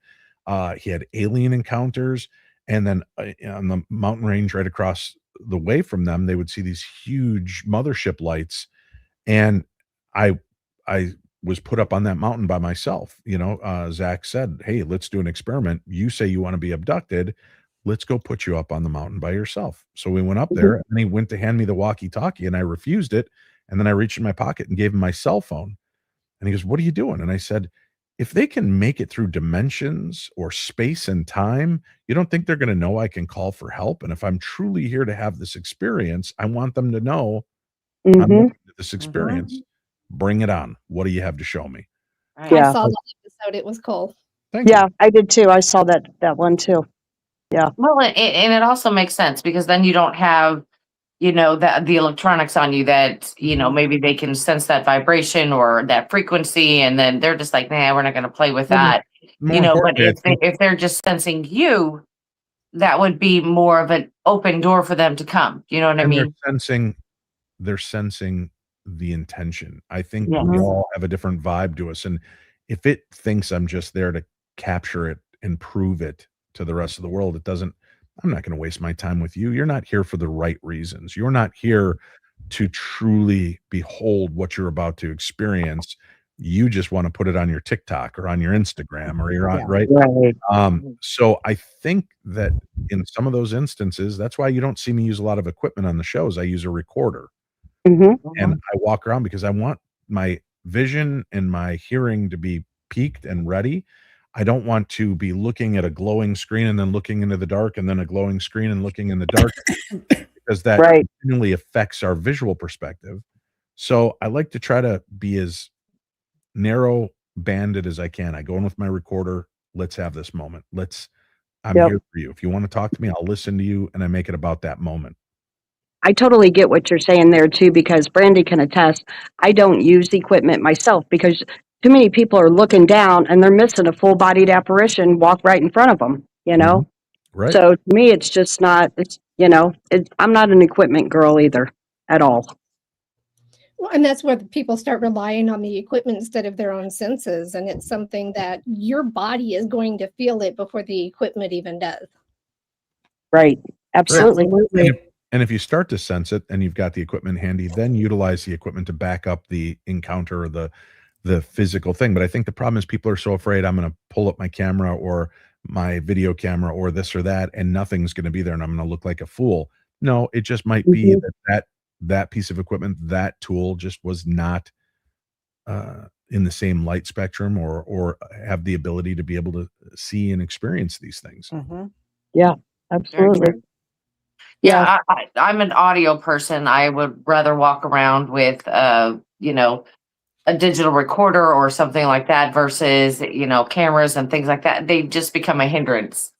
He had alien encounters, and then on the mountain range right across the way from them, they would see these huge mothership lights. And I was put up on that mountain by myself. Zach said, "Hey, let's do an experiment. You say you want to be abducted. Let's go put you up on the mountain by yourself." So we went up there, and he went to hand me the walkie-talkie, and I refused it. And then I reached in my pocket and gave him my cell phone. And he goes, "What are you doing?" And I said, if they can make it through dimensions or space and time, you don't think they're going to know I can call for help? And if I'm truly here to have this experience, I want them to know I'm Mm-hmm. looking at this experience. Bring it on. What do you have to show me? I Yeah. saw that episode. It was cool. Thank Yeah, you. I did too. I saw that one too. Yeah. Well, and it also makes sense because then you don't have, the electronics on you that, maybe they can sense that vibration or that frequency, and then they're just like, nah, we're not going to play with that. More But importantly, I think if they're just sensing you, that would be more of an open door for them to come. You know what I and mean? they're sensing the intention. I think Yeah. we all have a different vibe to us. And if it thinks I'm just there to capture it and prove it to the rest of the world, I'm not going to waste my time with you. You're not here for the right reasons. You're not here to truly behold what you're about to experience. You just want to put it on your TikTok or on your Instagram or you're on, right? Right. So I think that in some of those instances, that's why you don't see me use a lot of equipment on the shows. I use a recorder Mm-hmm. and I walk around because I want my vision and my hearing to be peaked and ready. I don't want to be looking at a glowing screen and then looking into the dark and then a glowing screen and looking in the dark because that Right. continually affects our visual perspective. So I like to try to be as narrow banded as I can. I go in with my recorder. Let's have this moment. I'm Yep. here for you. If you want to talk to me, I'll listen to you and I make it about that moment. I totally get what you're saying there too, because Brandy can attest. I don't use equipment myself because too many people are looking down and they're missing a full-bodied apparition walk right in front of them. Right. So to me, it's just not. I'm not an equipment girl either at all. Well, and that's where the people start relying on the equipment instead of their own senses. And it's something that your body is going to feel it before the equipment even does. Right. Absolutely. And if you start to sense it and you've got the equipment handy, then utilize the equipment to back up the encounter or the physical thing. But I think the problem is people are so afraid I'm going to pull up my camera or my video camera or this or that, and nothing's going to be there and I'm going to look like a fool. No, it just might be that piece of equipment, that tool just was not in the same light spectrum or have the ability to be able to see and experience these things. Yeah, absolutely. Yeah, I'm an audio person. I would rather walk around with, a digital recorder or something like that versus, cameras and things like that. They just become a hindrance.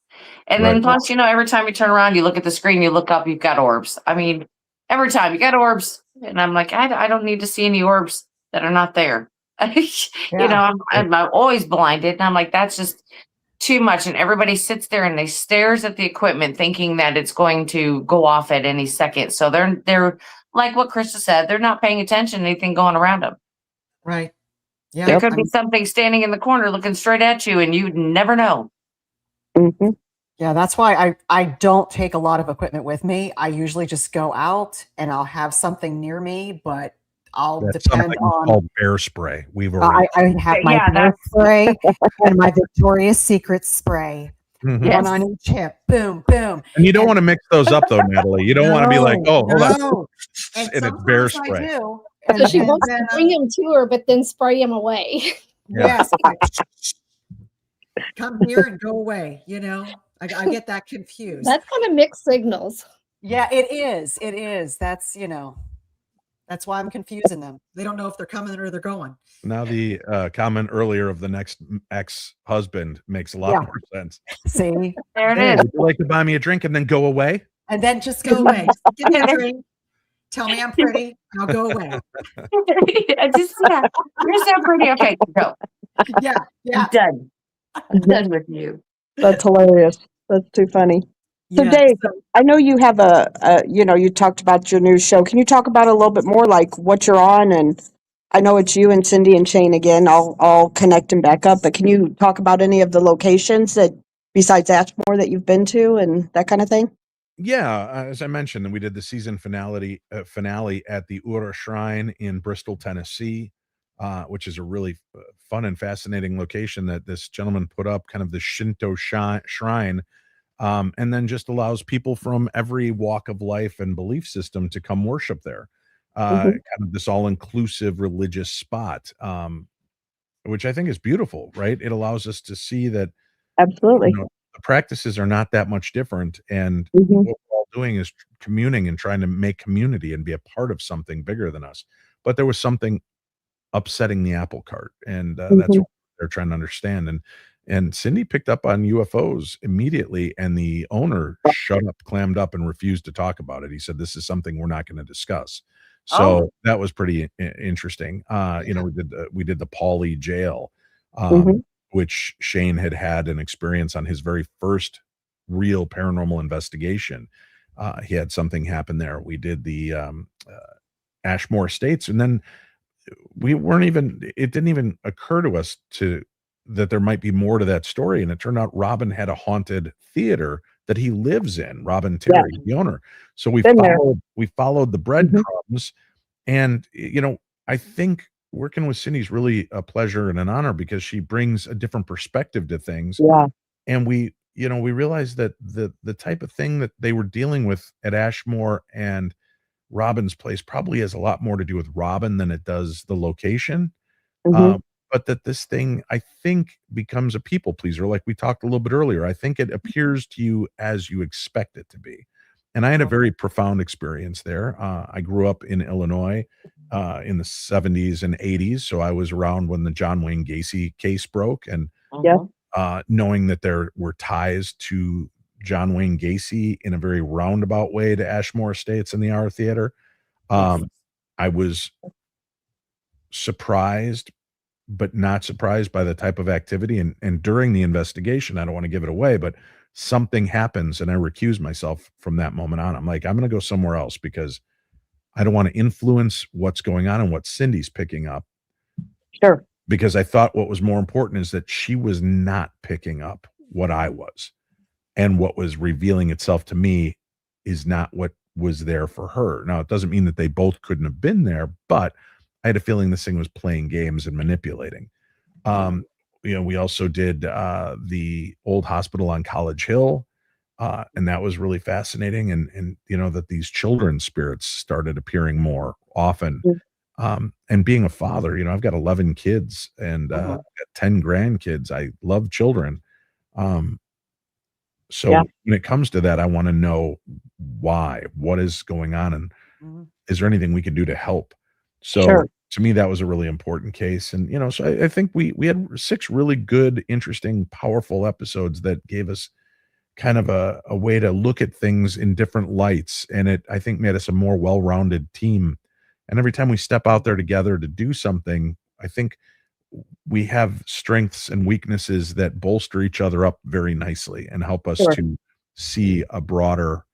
And then plus, every time you turn around, you look at the screen, you look up, you've got orbs. I mean, every time you got orbs. And I'm like, I don't need to see any orbs that are not there. I'm always blinded. And I'm like, that's just too much. And everybody sits there and they stares at the equipment thinking that it's going to go off at any second. So they're like what Krista said, they're not paying attention to anything going around them. Right. Yeah. There could be something standing in the corner looking straight at you and you'd never know. Mm-hmm. Yeah, that's why I don't take a lot of equipment with me. I usually just go out and I'll have something near me, but I'll depend on called bear spray. We've already I have my bear spray and my Victoria's Secret spray. One on each hip. Boom, boom. And you don't want to mix those up though, Natalie. You don't want to be like, oh, hold on. And it's bear spray. So she wants to bring them to her, but then spray them away. Yes. Come here and go away. I get that confused. That's kind of mixed signals. Yeah, it is. It is. That's why I'm confusing them. They don't know if they're coming or they're going. Now the comment earlier of the next ex-husband makes a lot more sense. See? There it is. Would you like to buy me a drink and then go away? And then just go away. Give me a drink. Tell me I'm pretty. I'll go away. You're so pretty. Okay, go. Yeah. I'm done. I'm done with you. That's hilarious. That's too funny. So Yeah. Dave, I know you have you talked about your new show. Can you talk about it a little bit more, like what you're on? And I know it's you and Cindy and Shane again. I'll connect them back up. But can you talk about any of the locations that besides Ashmore that you've been to and that kind of thing? Yeah, as I mentioned, we did the season finale at the Ura Shrine in Bristol, Tennessee, which is a really fun and fascinating location that this gentleman put up, kind of the Shinto shrine, and then just allows people from every walk of life and belief system to come worship there. Kind of this all-inclusive religious spot. which I think is beautiful, right? It allows us to see that, Absolutely. the practices are not that much different, and Mhm. what we're all doing is communing and trying to make community and be a part of something bigger than us. But there was something upsetting the apple cart, and that's Mhm. what they're trying to understand. And Cindy picked up on UFOs immediately, and the owner shut up, clammed up, and refused to talk about it. He said, "This is something we're not going to discuss." Oh. So that was pretty interesting. We did the Pauley jail, Mhm. which Shane had an experience on his very first real paranormal investigation. He had something happen there. We did the Ashmore Estates, and then we weren't even it didn't even occur to us to that there might be more to that story, and it turned out Robin had a haunted theater that he lives in. Robin Yeah. Terry, the owner. So we Been there. followed the Mhm. breadcrumbs, and I think working with Cindy's really a pleasure and an honor because she brings a different perspective to things. Yeah. And we realized that the type of thing that they were dealing with at Ashmore and Robin's place probably has a lot more to do with Robin than it does the location. Mhm. But that this thing, I think, becomes a people pleaser, like we talked a little bit earlier. I think it appears to you as you expect it to be. And I had a very profound experience there. I grew up in Illinois in the 70s and 80s. So I was around when the John Wayne Gacy case broke. And Yeah. knowing that there were ties to John Wayne Gacy in a very roundabout way to Ashmore Estates and the Hour Theater, Yes. I was surprised, but not surprised by the type of activity. And during the investigation, I don't want to give it away, but something happens, and I recuse myself from that moment on. I'm like, I'm going to go somewhere else because I don't want to influence what's going on and what Cindy's picking up. Sure. Because I thought what was more important is that she was not picking up what I was. And what was revealing itself to me is not what was there for her. Now, it doesn't mean that they both couldn't have been there, but I had a feeling this thing was playing games and manipulating. We also did the old hospital on College Hill, and that was really fascinating. And that these children's spirits started appearing more often. Mm. And being a father, I've got 11 kids and I've got 10 grandkids. I love children. Um, so Yeah. when it comes to that, I want to know why, what is going on, and is there anything we can do to help? So Sure. to me, that was a really important case. And, so I think we had 6 really good, interesting, powerful episodes that gave us kind of a way to look at things in different lights. And it, I think, made us a more well-rounded team. And every time we step out there together to do something, I think we have strengths and weaknesses that bolster each other up very nicely and help us Sure. to see a broader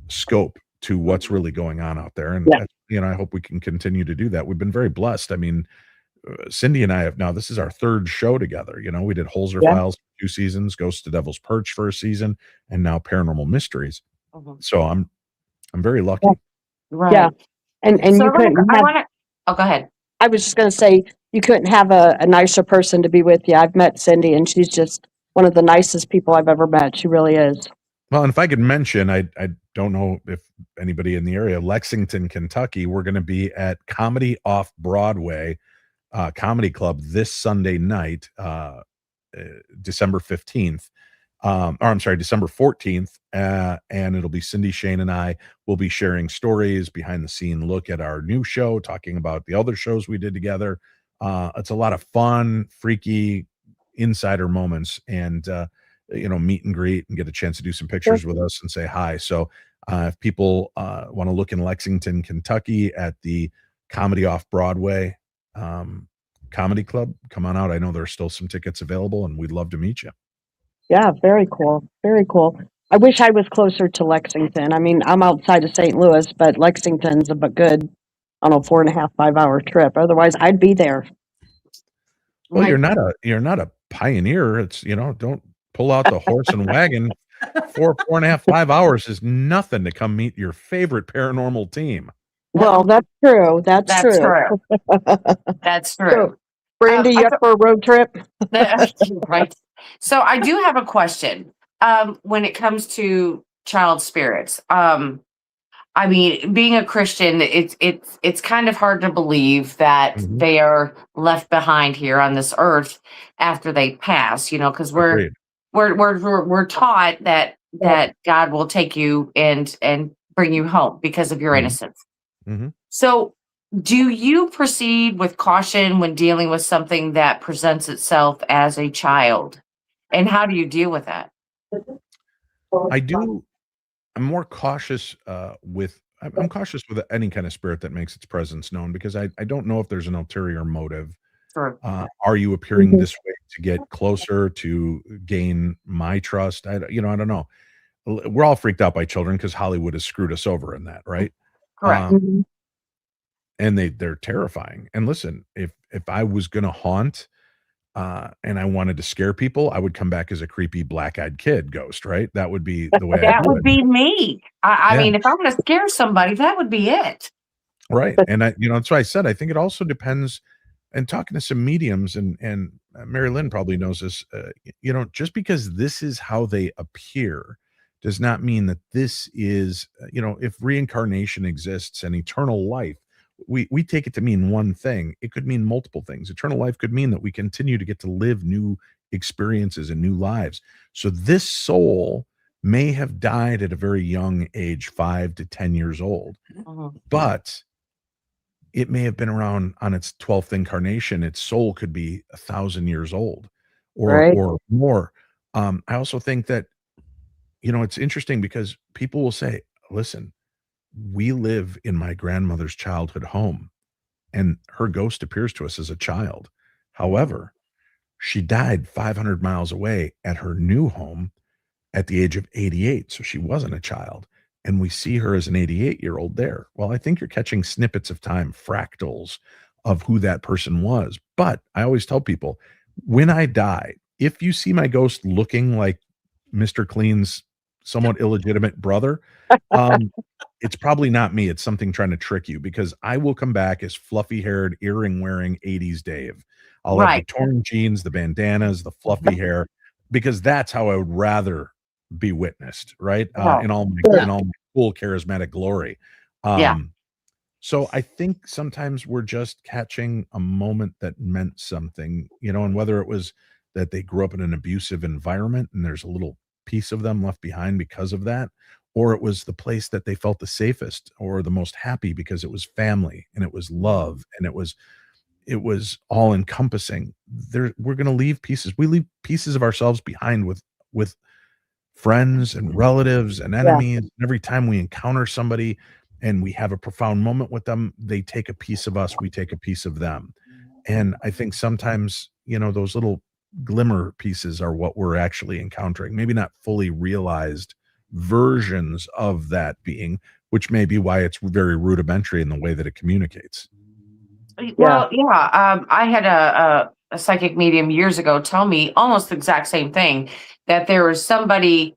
scope to what's really going on out there. And Yeah. I hope we can continue to do that. We've been very blessed. I mean, Cindy and I have now, this is our 3rd show together. We did Holzer Yeah. Files for 2 seasons, Ghost to Devil's Perch for a season, and now Paranormal Mysteries. So I'm very lucky. Yeah. Right. Yeah. And So you couldn't I have, want to. Oh, go ahead. I was just going to say, you couldn't have a nicer person to be with you. I've met Cindy, and she's just one of the nicest people I've ever met. She really is. Well, and if I could mention, I don't know if anybody in the area, Lexington, Kentucky, we're going to be at Comedy Off Broadway Comedy Club this Sunday night, December 15th. Or I'm sorry, December 14th. And it'll be Cindy, Shane, and I will be sharing stories, behind the scene look at our new show, talking about the other shows we did together. It's a lot of fun, freaky insider moments, and meet and greet and get a chance to do some pictures with us and say hi. So if people want to look in Lexington, Kentucky at the Comedy Off Broadway Comedy Club, come on out. I know there's still some tickets available, and we'd love to meet you. Yeah, very cool. Very cool. I wish I was closer to Lexington. I mean, I'm outside of St. Louis, but Lexington's a good, I don't know, 4.5, 5 hour trip. Otherwise, I'd be there. Well, you're not a pioneer. It's, don't pull out the horse and wagon. 4.5, 5 hours is nothing to come meet your favorite paranormal team. Well, that's true. That's true. That's So, true. Brandy, you up for a road trip? Right. So I do have a question. When it comes to child spirits, I I mean, being a Christian, it's kind of hard to believe that they are left behind here on this earth after they pass, because Agreed. we're taught that God will take you and bring you home because of your innocence. Mhm. So, do you proceed with caution when dealing with something that presents itself as a child? And how do you deal with that? I do. I'm more cautious I'm cautious with any kind of spirit that makes its presence known because I don't know if there's an ulterior motive. Sure. Are you appearing this way to get closer, to gain my trust? I don't know. We're all freaked out by children because Hollywood has screwed us over in that, right? Correct. And they're terrifying. And listen, if I was gonna haunt and I wanted to scare people, I would come back as a creepy black-eyed kid ghost, right? That would be the way I That do would it. be me. I Yeah. mean, if I'm going to scare somebody, that would be it. Right. And that's why I said I think it also depends. And talking to some mediums, and Mary Lynn probably knows this, just because this is how they appear does not mean that this is, if reincarnation exists and eternal life, we take it to mean one thing. It could mean multiple things. Eternal life could mean that we continue to get to live new experiences and new lives. So this soul may have died at a very young age, 5 to 10 years old, but it may have been around on its 12th incarnation. Its soul could be 1,000 years old or more. I also think that, it's interesting because people will say, listen, we live in my grandmother's childhood home and her ghost appears to us as a child. However, she died 500 miles away at her new home at the age of 88. So she wasn't a child. And we see her as an 88-year-old there. Well, I think you're catching snippets of time, fractals of who that person was. But I always tell people, when I die, if you see my ghost looking like Mr. Clean's somewhat illegitimate brother, it's probably not me. It's something trying to trick you because I will come back as fluffy-haired, earring-wearing 80s Dave. I'll have the torn jeans, the bandanas, the fluffy hair, because that's how I would rather be witnessed, right? In all my cool charismatic glory. So I think sometimes we're just catching a moment that meant something, and whether it was that they grew up in an abusive environment and there's a little piece of them left behind because of that, or it was the place that they felt the safest or the most happy because it was family and it was love and it was all encompassing. We're going to leave pieces. We leave pieces of ourselves behind with friends and relatives and enemies. And every time we encounter somebody and we have a profound moment with them, they take a piece of us, we take a piece of them. And I think sometimes, those little glimmer pieces are what we're actually encountering, maybe not fully realized versions of that being, which may be why it's very rudimentary in the way that it communicates. Well, I had a psychic medium years ago tell me almost the exact same thing, that there was somebody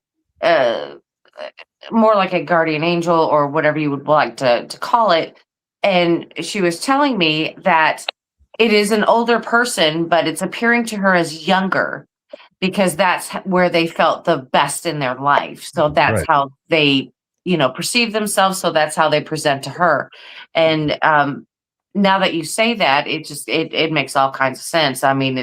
more like a guardian angel or whatever you would like to call it. And she was telling me that it is an older person, but it's appearing to her as younger because that's where they felt the best in their life. So that's how they, perceive themselves. So that's how they present to her. And now that you say that, it makes all kinds of sense. I mean,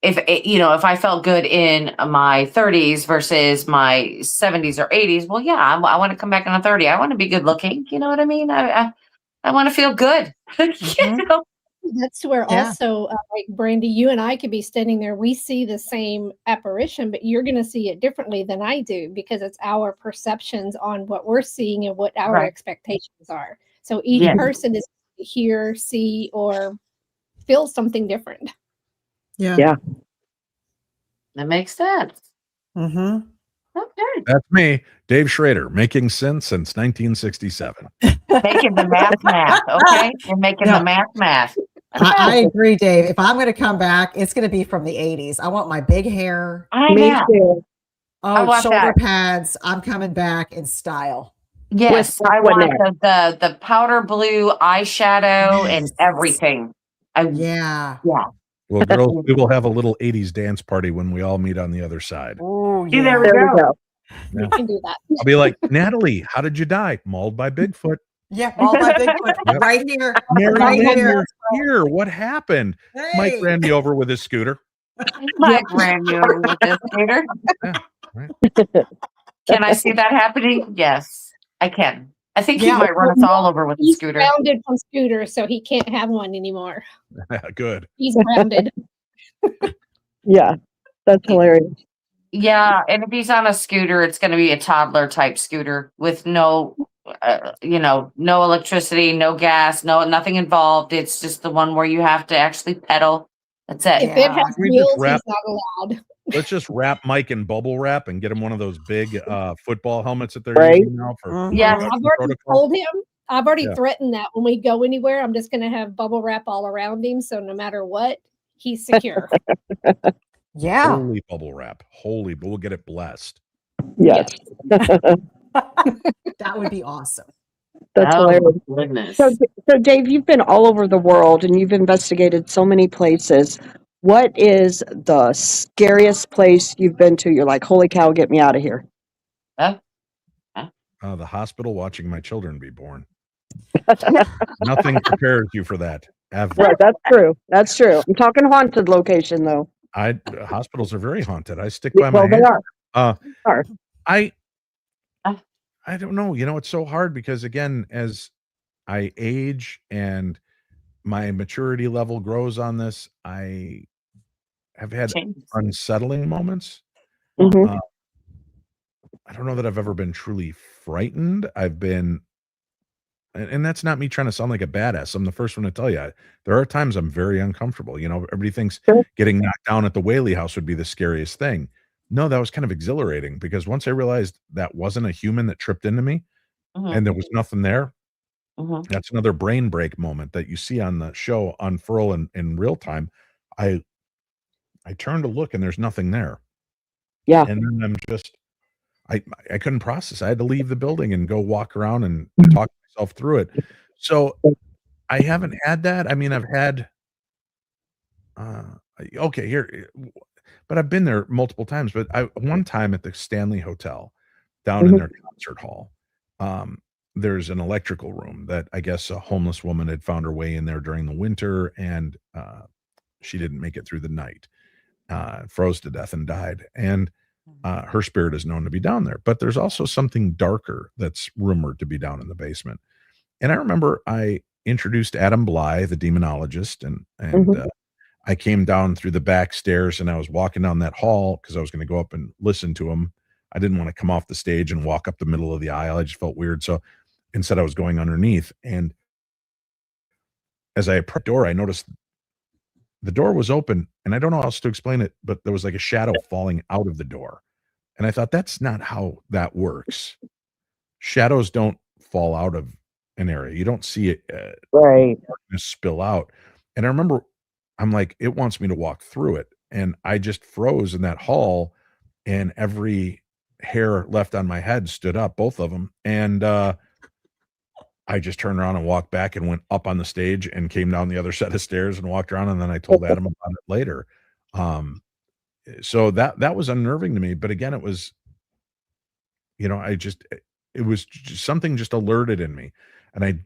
if I felt good in my 30s versus my 70s or 80s, well, I want to come back in a 30. I want to be good looking. You know what I mean? I want to feel good. That's where also, like Brandy, you and I could be standing there. We see the same apparition, but you're going to see it differently than I do because it's our perceptions on what we're seeing and what our expectations are. So each person is hear, see, or feel something different. Yeah. That makes sense. Mm-hmm. Okay. That's me, Dave Schrader, making sense since 1967. Making the math. Okay, you're making the math. I agree, Dave. If I'm going to come back, it's going to be from the 80s. I want my big hair. Me too. Oh, shoulder pads. I'm coming back in style. Yes, I want the powder blue eyeshadow and everything. Yeah. Well, girls, we will have a little 80s dance party when we all meet on the other side. Oh, There we go. You can do that. I'll be like, Natalie, how did you die? Mauled by Bigfoot. Yeah, mauled by Bigfoot. Yep. Right here. Mary Right Lynn, here. you're here. What happened? Mike Hey. ran me over with his scooter. Mike ran you over with this scooter. Yeah, right. Can I see that happening? Yes, I can. I think he Yeah. might run us all over with a He's scooter. grounded from scooters, so he can't have one anymore. Good. He's grounded. Yeah, that's hilarious. Yeah, and if he's on a scooter, it's going to be a toddler type scooter with no, no electricity, no gas, nothing involved. It's just the one where you have to actually pedal. That's it. If it has Can we just wheels, wrap- he's not allowed. Let's just wrap Mike in bubble wrap and get him one of those big football helmets that they're Right. using now for Yeah. I've already protocol. told him. I've already Yeah. threatened that when we go anywhere, I'm just going to have bubble wrap all around him. So no matter what, he's secure. Yeah. Holy bubble wrap. Holy, but we'll get it blessed. Yes, That would be awesome. that's Oh, hilarious. goodness. So, Dave, you've been all over the world and you've investigated so many places. What is the scariest place you've been to? You're like, holy cow, get me out of here. The hospital watching my children be born. Nothing prepares you for that. Ever. Right, that's true. That's true. I'm talking haunted location though. Hospitals are very haunted. I stick by my Well, they hand. are. Are. I don't know. It's so hard because again, as I age and my maturity level grows on this, I have had unsettling moments. Mhm. I don't know that I've ever been truly frightened. I've been, and that's not me trying to sound like a badass. I'm the first one to tell you, there are times I'm very uncomfortable. Everybody thinks Sure. getting knocked down at the Whaley House would be the scariest thing. No, that was kind of exhilarating because once I realized that wasn't a human that tripped into me and there was nothing there, that's another brain break moment that you see on the show unfurl in real time. I turn to look and there's nothing there. Yeah. And then I'm just, I couldn't process. I had to leave the building and go walk around and talk myself through it. So I haven't had that. I mean, I've had, okay, here, but I've been there multiple times. But one time at the Stanley Hotel down in their concert hall, there's an electrical room that I guess a homeless woman had found her way in there during the winter, and she didn't make it through the night, froze to death and died. And her spirit is known to be down there. But there's also something darker that's rumored to be down in the basement. And I remember I introduced Adam Bly, the demonologist, and I came down through the back stairs and I was walking down that hall because I was going to go up and listen to him. I didn't want to come off the stage and walk up the middle of the aisle. I just felt weird. So instead I was going underneath. And as I approached the door, I noticed the door was open and I don't know how else to explain it, but there was like a shadow falling out of the door. And I thought, that's not how that works. Shadows don't fall out of an area. You don't see it Right. spill out. And I remember I'm like, it wants me to walk through it. And I just froze in that hall and every hair left on my head stood up, both of them. And I just turned around and walked back and went up on the stage and came down the other set of stairs and walked around. And then I told Adam about it later. So that was unnerving to me. But again, it was, it was just something just alerted in me. And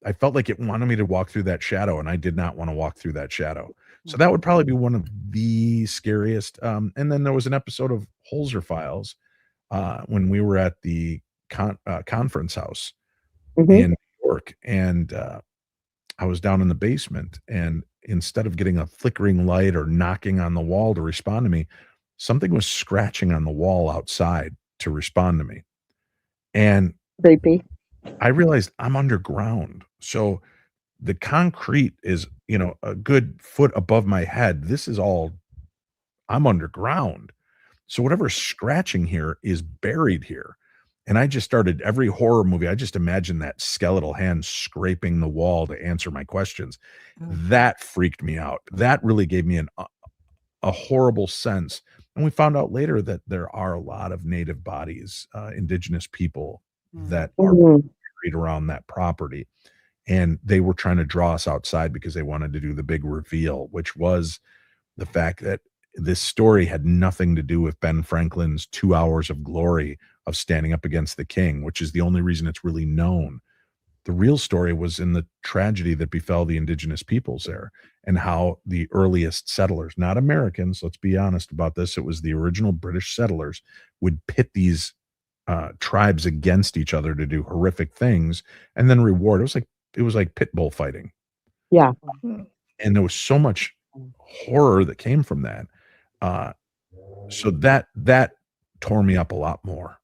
I felt like it wanted me to walk through that shadow, and I did not want to walk through that shadow. So that would probably be one of the scariest. And then there was an episode of Holzer Files when we were at the conference house in New York, and I was down in the basement, and instead of getting a flickering light or knocking on the wall to respond to me, something was scratching on the wall outside to respond to me. And creepy. I realized I'm underground. So the concrete is, a good foot above my head. This is all, I'm underground. So whatever's scratching here is buried here. And I just started every horror movie. I just imagined that skeletal hand scraping the wall to answer my questions. That freaked me out. That really gave me a horrible sense. And we found out later that there are a lot of native bodies, indigenous people that are buried around that property. And they were trying to draw us outside because they wanted to do the big reveal, which was the fact that this story had nothing to do with Ben Franklin's 2 hours of glory of standing up against the king, which is the only reason it's really known. The real story was in the tragedy that befell the indigenous peoples there, and how the earliest settlers, not Americans, let's be honest about this, it was the original British settlers, would pit these tribes against each other to do horrific things and then reward. It was like pit bull fighting. Yeah. And there was so much horror that came from that. So that tore me up a lot more.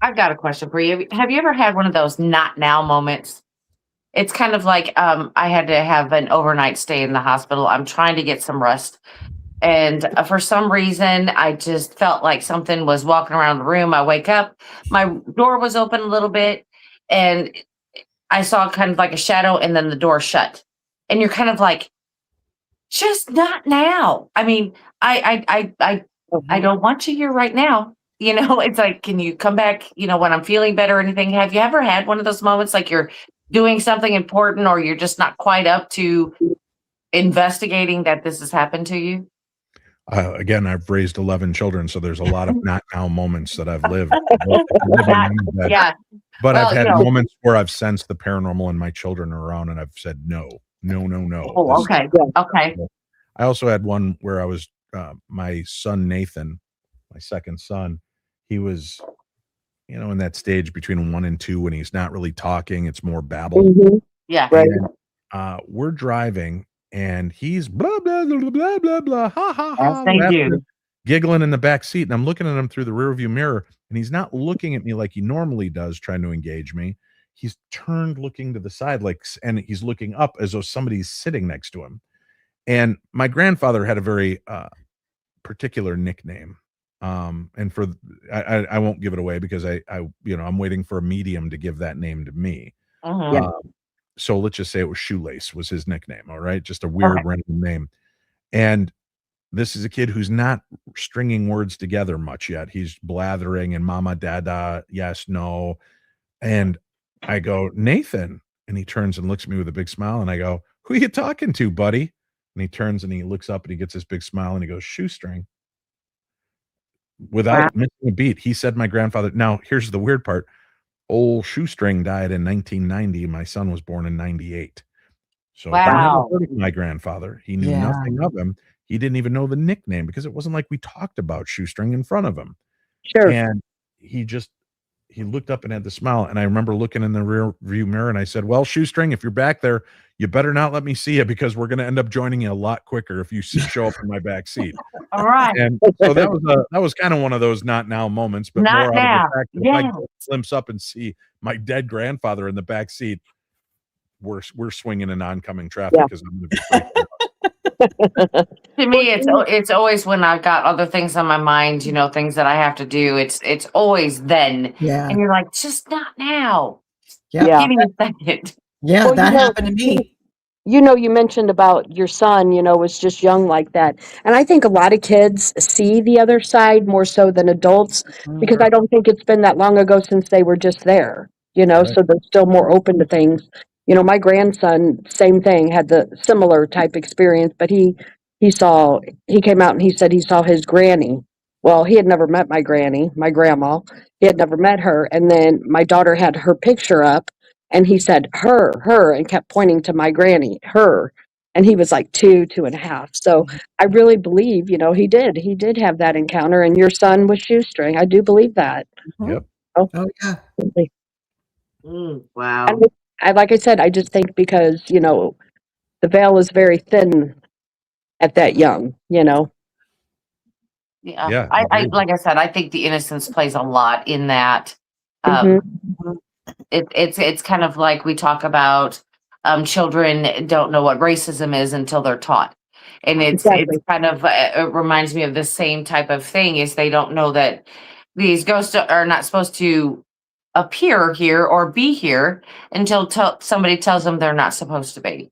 I've got a question for you. Have you ever had one of those not now moments? It's kind of like I had to have an overnight stay in the hospital. I'm trying to get some rest. And for some reason, I just felt like something was walking around the room. I wake up, my door was open a little bit, and I saw kind of like a shadow, and then the door shut. And you're kind of like, just not now. I mean, I don't want you here right now. It's like, can you come back, when I'm feeling better or anything? Have you ever had one of those moments like you're doing something important or you're just not quite up to investigating that this has happened to you? Again, I've raised 11 children, so there's a lot of not now moments that I've lived. Yeah. But I've had moments where I've sensed the paranormal and my children are around, and I've said, no. Oh, okay. Okay. I also had one where I was, my son, Nathan, my second son, he was, in that stage between 1 and 2 when he's not really talking. It's more babble. Yeah. Right. And, we're driving, and he's blah, blah, blah, blah, blah, blah, ha, ha, ha, Thank you. giggling in the back seat. And I'm looking at him through the rearview mirror, and he's not looking at me like he normally does, trying to engage me. He's turned looking to the side, and he's looking up as though somebody's sitting next to him. And my grandfather had a very particular nickname. And I won't give it away because I'm waiting for a medium to give that name to me. So let's just say it was Shoelace was his nickname. All right. Just a weird random name. And this is a kid who's not stringing words together much yet. He's blathering and mama, dada, yes, no. And I go, Nathan. And he turns and looks at me with a big smile. And I go, who are you talking to, buddy? And he turns and he looks up and he gets this big smile and he goes, Shoestring. Without missing a beat. He said my grandfather. Now, here's the weird part. Old Shoestring died in 1990. My son was born in 98. So I never heard of my grandfather. He knew nothing of him. He didn't even know the nickname because it wasn't like we talked about Shoestring in front of him. Sure. And he looked up and had the smile. And I remember looking in the rear view mirror and I said, well, Shoestring, if you're back there, you better not let me see you because we're going to end up joining you a lot quicker if you show up in my back seat. All right. And so that was kind of one of those not now moments, but not more now. out of the fact that if I glimpse up and see my dead grandfather in the back seat, we're swinging in oncoming traffic because I'm going to be freaked out. To me, it's always when I've got other things on my mind, things that I have to do. It's always then. Yeah. And you're like, just not now. Yeah. Give me a second. Yeah, Well, that happened to me. You mentioned about your son, was just young like that. And I think a lot of kids see the other side more so than adults because I don't think it's been that long ago since they were just there, Right. so they're still more open to things. My grandson, same thing, had the similar type experience, but he came out and he said he saw his granny. Well, he had never met my granny, my grandma. He had never met her. And then my daughter had her picture up and he said, her, and kept pointing to my granny, her. And he was like 2.5. So I really believe, he did have that encounter and your son was Shoestring. I do believe that. Yep. Oh, yeah. Wow. And like I said, I just think because, the veil is very thin at that young, Yeah. Yeah, I like I said, I think the innocence plays a lot in that. It's kind of like we talk about children don't know what racism is until they're taught. And it's kind of, it reminds me of the same type of thing is they don't know that these ghosts are not supposed to appear here or be here until somebody tells them they're not supposed to be.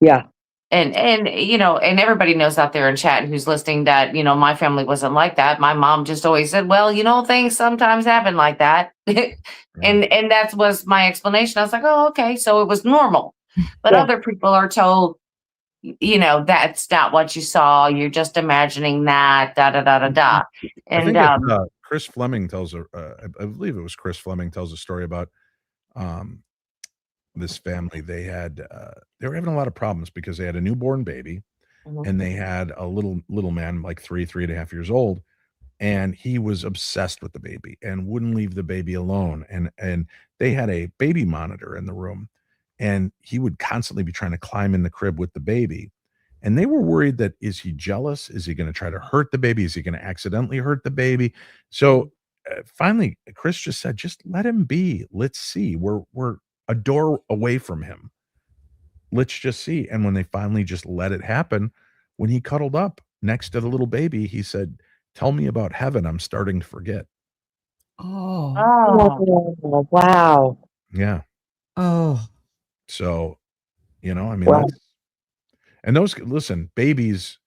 Yeah. And and everybody knows out there in chat and who's listening that, my family wasn't like that. My mom just always said, well, things sometimes happen like that. And that was my explanation. I was like, oh, okay. So it was normal. But other people are told, that's not what you saw. You're just imagining that, da da da da da. I And think Chris Fleming tells I believe it was Chris Fleming tells a story about um, this family. They were having a lot of problems because they had a newborn baby, and they had a little man, like 3.5 years old, and he was obsessed with the baby and wouldn't leave the baby alone. And they had a baby monitor in the room, and he would constantly be trying to climb in the crib with the baby. And they were worried that, is he jealous? Is he going to try to hurt the baby? Is he going to accidentally hurt the baby? So finally, Chris just said, just let him be. Let's see. We're a door away from him. Let's just see. And when they finally just let it happen, when he cuddled up next to the little baby, he said, tell me about heaven. I'm starting to forget. Oh. Oh, wow. Yeah. Oh. So, I mean, Wow. listen, babies,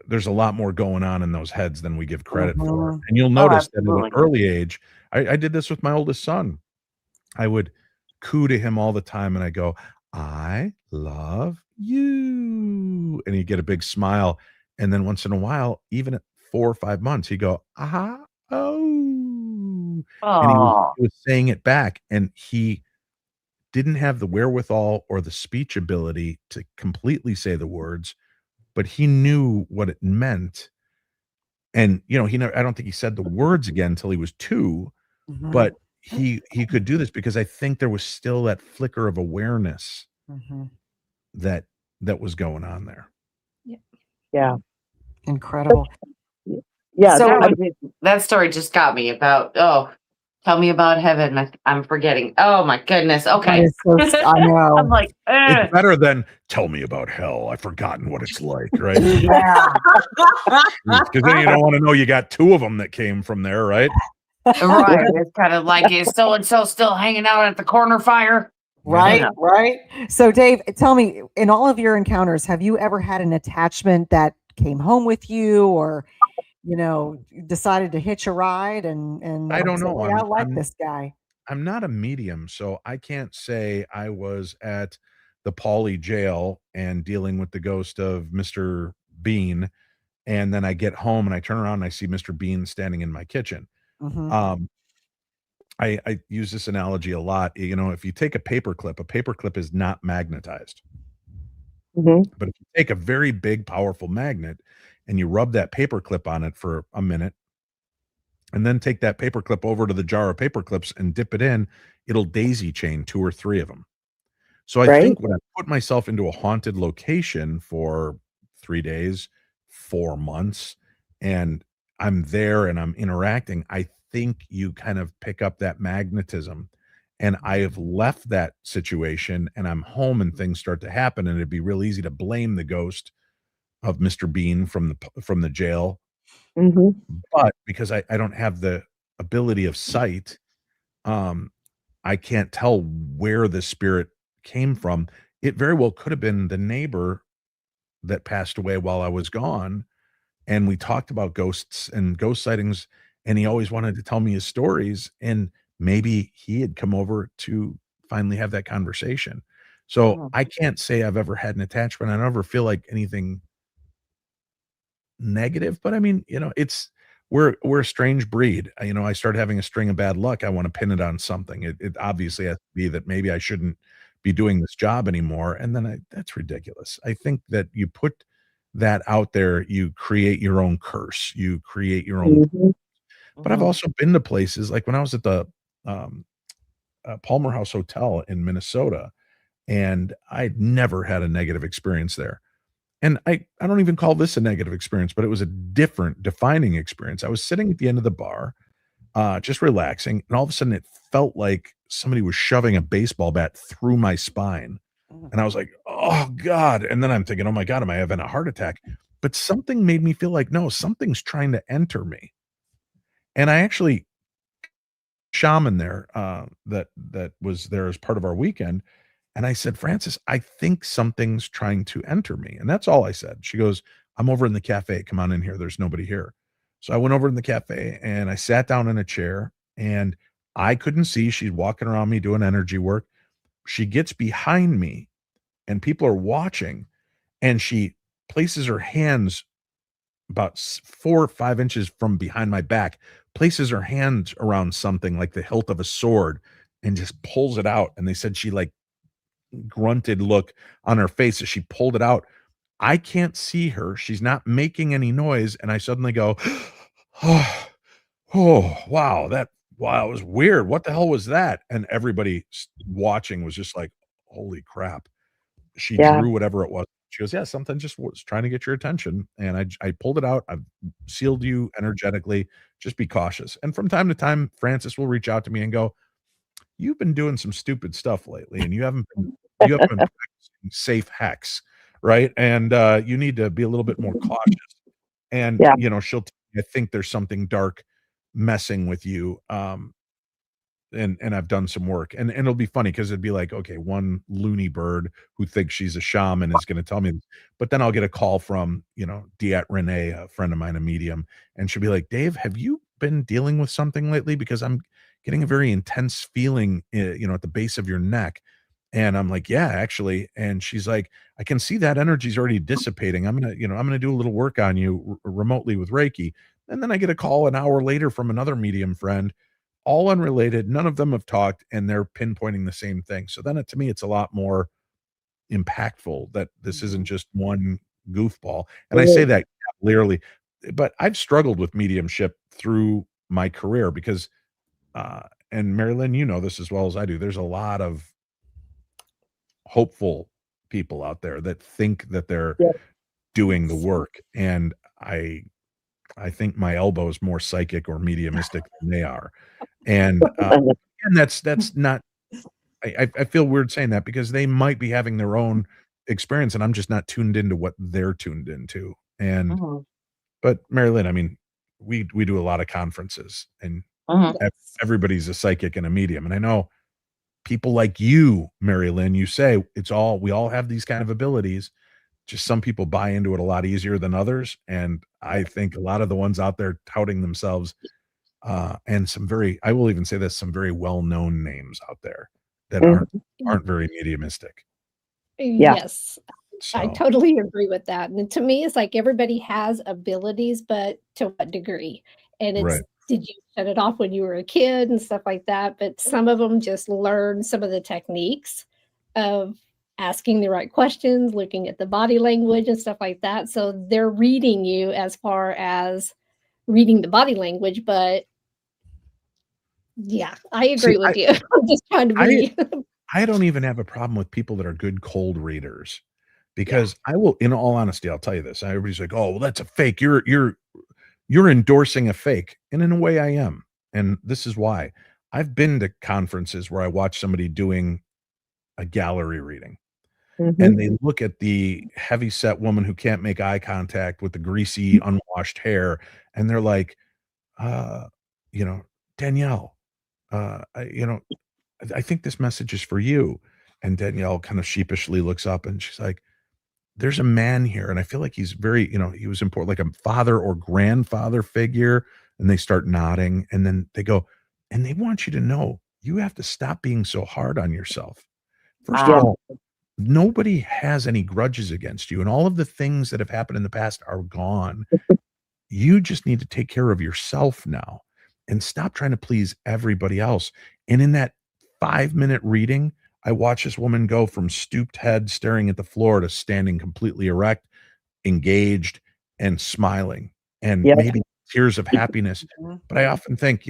there's a lot more going on in those heads than we give credit for. And you'll notice that at an early age, I did this with my oldest son. I would coo to him all the time, and I go, I love you. And he'd get a big smile. And then once in a while, even at 4 or 5 months, he'd go, oh. And he was saying it back, and he didn't have the wherewithal or the speech ability to completely say the words, but he knew what it meant. And, I don't think he said the words again until he was 2, but he could do this because I think there was still that flicker of awareness that was going on there. Yeah. Incredible. Yeah. So that story just got me about, tell me about heaven. I'm forgetting. Oh my goodness. Okay. I know. I'm like, it's better than tell me about hell. I've forgotten what it's like, right? yeah. Because then you don't want to know you got 2 of them that came from there, right? Right. It's kind of like, is so-and-so still hanging out at the corner fire? Right, Yeah. right. So Dave, tell me, in all of your encounters, have you ever had an attachment that came home with you, or decided to hitch a ride and I don't say, know. "Hey, I like this guy"? I'm not a medium, so I can't say I was at the Pauley jail and dealing with the ghost of Mr. Bean, and then I get home and I turn around and I see Mr. Bean standing in my kitchen. Mhm. I use this analogy a lot. If you take a paperclip is not magnetized. But if you take a very big, powerful magnet and you rub that paperclip on it for a minute, and then take that paperclip over to the jar of paperclips and dip it in, it'll daisy chain 2 or 3 of them. So I think when I put myself into a haunted location for 3 days, 4 months, and I'm there and I'm interacting, I think you kind of pick up that magnetism. And I have left that situation and I'm home and things start to happen, and it'd be real easy to blame the ghost of Mr. Bean from the jail. But because I don't have the ability of sight, I can't tell where the spirit came from. It very well could have been the neighbor that passed away while I was gone, and we talked about ghosts and ghost sightings, and he always wanted to tell me his stories, and maybe he had come over to finally have that conversation. So I can't say I've ever had an attachment. I never feel like anything negative, but I mean, we're a strange breed. I started having a string of bad luck. I want to pin it on something. It obviously has to be that maybe I shouldn't be doing this job anymore. And then that's ridiculous. I think that you put that out there, you create your own curse, you create your own. But I've also been to places like when I was at the Palmer House Hotel in Minnesota, and I'd never had a negative experience there. And I don't even call this a negative experience, but it was a different defining experience. I was sitting at the end of the bar, just relaxing, and all of a sudden it felt like somebody was shoving a baseball bat through my spine. And I was like, oh God. And then I'm thinking, oh my God, am I having a heart attack? But something made me feel like, no, something's trying to enter me. And I actually shaman there that was there as part of our weekend. And I said, Francis, I think something's trying to enter me. And that's all I said. She goes, I'm over in the cafe. Come on in here. There's nobody here. So I went over in the cafe and I sat down in a chair, and I couldn't see. She's walking around me doing energy work. She gets behind me and people are watching. and she places her hands about 4 or 5 inches from behind my back, places her hands around something like the hilt of a sword and just pulls it out. And they said she like grunted look on her face as she pulled it out. I can't see her. She's not making any noise. And I suddenly go, oh, oh, wow, that was weird. What the hell was that? And everybody watching was just like, holy crap. She Yeah. drew whatever it was. She goes, yeah, something just was trying to get your attention. And I pulled it out. I've sealed you energetically. Just be cautious. And from time to time, Francis will reach out to me and go, you've been doing some stupid stuff lately, and you haven't been practicing safe hex, right? And you need to be a little bit more cautious. And Yeah. she'll I think there's something dark messing with you. And I've done some work, and it'll be funny because it'd be like, okay, one loony bird who thinks she's a shaman is going to tell me, but then I'll get a call from Diet Renee, a friend of mine, a medium, and she'll be like, Dave, have you been dealing with something lately? Because I'm getting a very intense feeling, at the base of your neck. And I'm like, yeah, actually. And she's like, I can see that energy's already dissipating. I'm gonna do a little work on you remotely with Reiki. And then I get a call an hour later from another medium friend, all unrelated. None of them have talked, and they're pinpointing the same thing. So then, to me, it's a lot more impactful that this isn't just one goofball. And I say that clearly, but I've struggled with mediumship through my career because, and Mary Lynn, you know this as well as I do. There's a lot of hopeful people out there that think that they're doing the work, and I think my elbow is more psychic or mediumistic than they are. And that's not, I feel weird saying that because they might be having their own experience and I'm just not tuned into what they're tuned into. And, but Mary Lynn, I mean, we do a lot of conferences and everybody's a psychic and a medium. And I know people like you, Mary Lynn, you say we all have these kind of abilities. Just some people buy into it a lot easier than others. And I think a lot of the ones out there touting themselves, and I will even say this, some very well-known names out there that aren't very mediumistic. Yes. So, I totally agree with that. And to me, it's like everybody has abilities, but to what degree? And it's, did you shut it off when you were a kid and stuff like that? But some of them just learn some of the techniques of asking the right questions, looking at the body language and stuff like that. So they're reading you as far as reading the body language, but yeah, I agree with you. I'm just trying to be. I don't even have a problem with people that are good cold readers because I will, in all honesty, I'll tell you this. Everybody's like, oh, well, that's a fake. You're endorsing a fake. And in a way I am. And this is why. I've been to conferences where I watch somebody doing a gallery reading. And they look at the heavy set woman who can't make eye contact with the greasy, unwashed hair. And they're like, Danielle, I think this message is for you. And Danielle kind of sheepishly looks up and she's like, there's a man here. And I feel like he's very, he was important, like a father or grandfather figure. And they start nodding. And then they go, and they want you to know, you have to stop being so hard on yourself. First of all, nobody has any grudges against you. And all of the things that have happened in the past are gone. You just need to take care of yourself now and stop trying to please everybody else. And in that 5-minute reading, I watched this woman go from stooped head, staring at the floor, to standing completely erect, engaged, and smiling, and maybe tears of happiness. But I often think,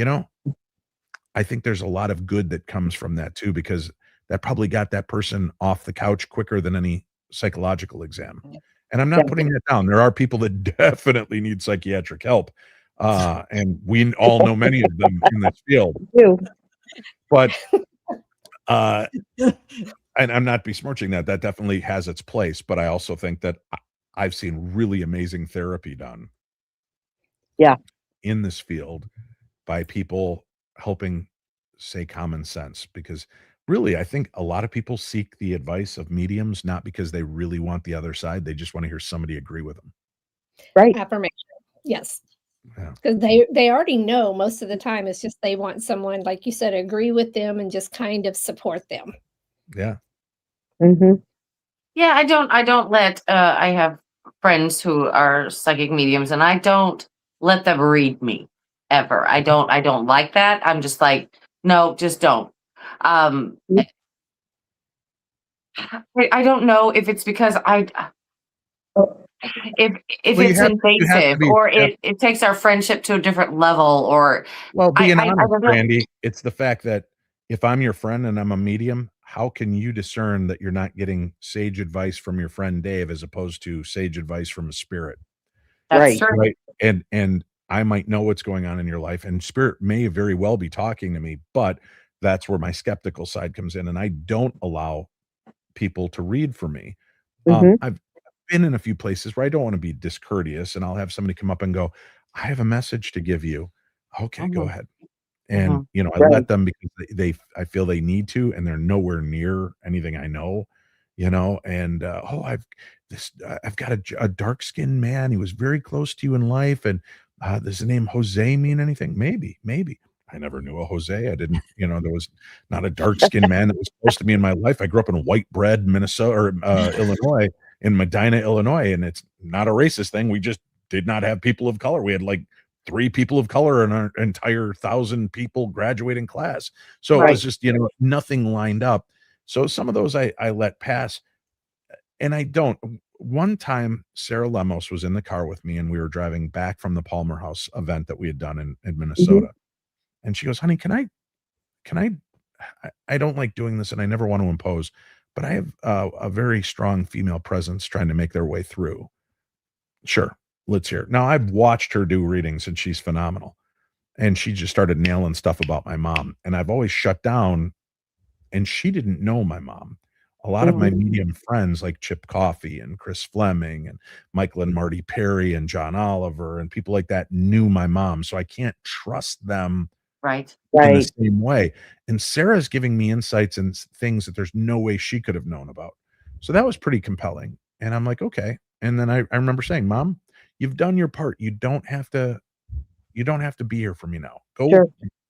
I think there's a lot of good that comes from that too, because that probably got that person off the couch quicker than any psychological exam. And I'm not putting that down. There are people that definitely need psychiatric help. And we all know many of them in this field. But and I'm not besmirching that. That definitely has its place. But I also think that I've seen really amazing therapy done in this field by people helping say common sense, because really, I think a lot of people seek the advice of mediums, not because they really want the other side. They just want to hear somebody agree with them. Right. Affirmation. Yes. Yeah. Because they already know most of the time. It's just they want someone, like you said, agree with them and just kind of support them. Yeah. Yeah, I don't let I have friends who are psychic mediums, and I don't let them read me ever. I don't like that. I'm just like, no, just don't. Um I don't know if it's because I if Well, it's you have to invasive be. or it takes our friendship to a different level or Well, being I honest, don't know. Randy, it's the fact that if I'm your friend and I'm a medium, how can you discern that you're not getting sage advice from your friend Dave as opposed to sage advice from a spirit? That's Right. true. Right. And I might know what's going on in your life, and spirit may very well be talking to me, but that's where my skeptical side comes in, and I don't allow people to read for me. Mhm. I've been in a few places where I don't want to be discourteous, and I'll have somebody come up and go, "I have a message to give you." Okay, go Mhm, ahead. And, mhm. I Right. let them because I feel they need to, and they're nowhere near anything I know, and, "Oh, I've got a dark-skinned man, he was very close to you in life, and, does the name Jose mean anything?" Maybe, maybe. I never knew a Jose, I didn't there was not a dark-skinned man that was close to me in my life. I grew up in white bread, Minnesota or, Illinois, in Medina, Illinois, and it's not a racist thing, we just did not have people of color. We had, like, 3 people of color in our entire 1,000 people graduating class. So it Right. was just, nothing lined up. So some of those I let pass, and I don't. One time, Sarah Lemos was in the car with me, and we were driving back from the Palmer House event that we had done in Mhm. Minnesota, and she goes, "Honey, can I don't like doing this, and I never want to impose, but I have, a very strong female presence trying to make their way through." "Sure, let's hear it." Now, I've watched her do readings, and she's phenomenal. And she just started nailing stuff about my mom, and I've always shut down, and she didn't know my mom. A lot of my Mhm. medium friends like Chip Coffey and Chris Fleming and Michael and Marty Perry and John Oliver and people like that knew my mom, so I can't trust them Right. in the Right. same way, and Sarah's giving me insights and things that there's no way she could have known about. So that was pretty compelling, and I'm like, "Okay," and then I remember saying, "Mom, you've done your part. You don't have to be here for me now. Go Sure.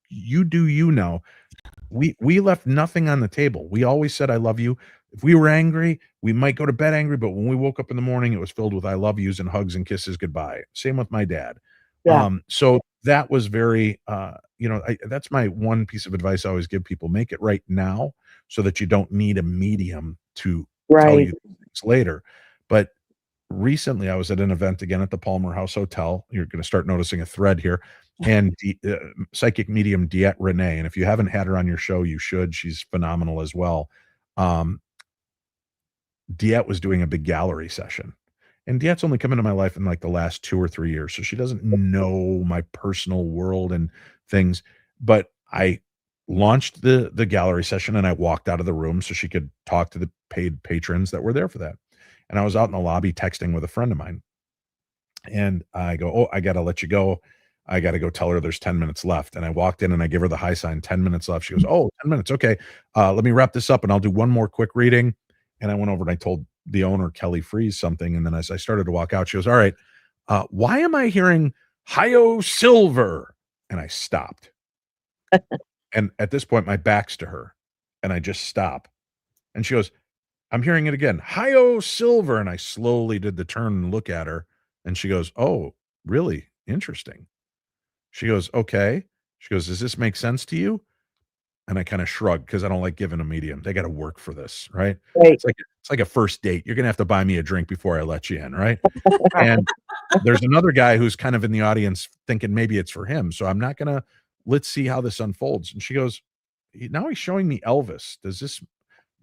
you do you now. We left nothing on the table. We always said, 'I love you.' If we were angry, we might go to bed angry, but when we woke up in the morning, it was filled with 'I love yous' and hugs and kisses goodbye.' Same with my dad." Yeah. So that was very, that's my one piece of advice I always give people. Make it right now so that you don't need a medium to tell Right. you things later. But recently, I was at an event again at the Palmer House Hotel. You're gonna start noticing a thread here, and psychic medium Diet Renee, and if you haven't had her on your show, you should. She's phenomenal as well. Um, Diet was doing a big gallery session, and Diet's only come into my life in, like, the last 2 or 3 years, so she doesn't know my personal world and things, but I launched the gallery session, and I walked out of the room so she could talk to the paid patrons that were there for that, and I was out in the lobby texting with a friend of mine, and I go, "Oh, I gotta let you go. I gotta go tell her there's 10 minutes left." And I walked in and I give her the high sign, 10 minutes left. She goes, "Oh, 10 minutes. Okay. Let me wrap this up and I'll do one more quick reading." And I went over and I told the owner, Kelly Freeze, something. And then as I started to walk out, she goes, "All right, why am I hearing Hio Silver?" And I stopped. And at this point, my back's to her. And I just stop. And she goes, "I'm hearing it again. Hio Silver." And I slowly did the turn and look at her. And she goes, "Oh, really? Interesting." She goes, "Okay." She goes, "Does this make sense to you?" And I kinda shrugged because I don't like giving a medium. They gotta work for this, right? Right. It's like a first date. You're gonna have to buy me a drink before I let you in, right? Right. And there's another guy who's kind of in the audience thinking maybe it's for him, so I'm not gonna let's see how this unfolds. And she goes, Now he's showing me Elvis. Does this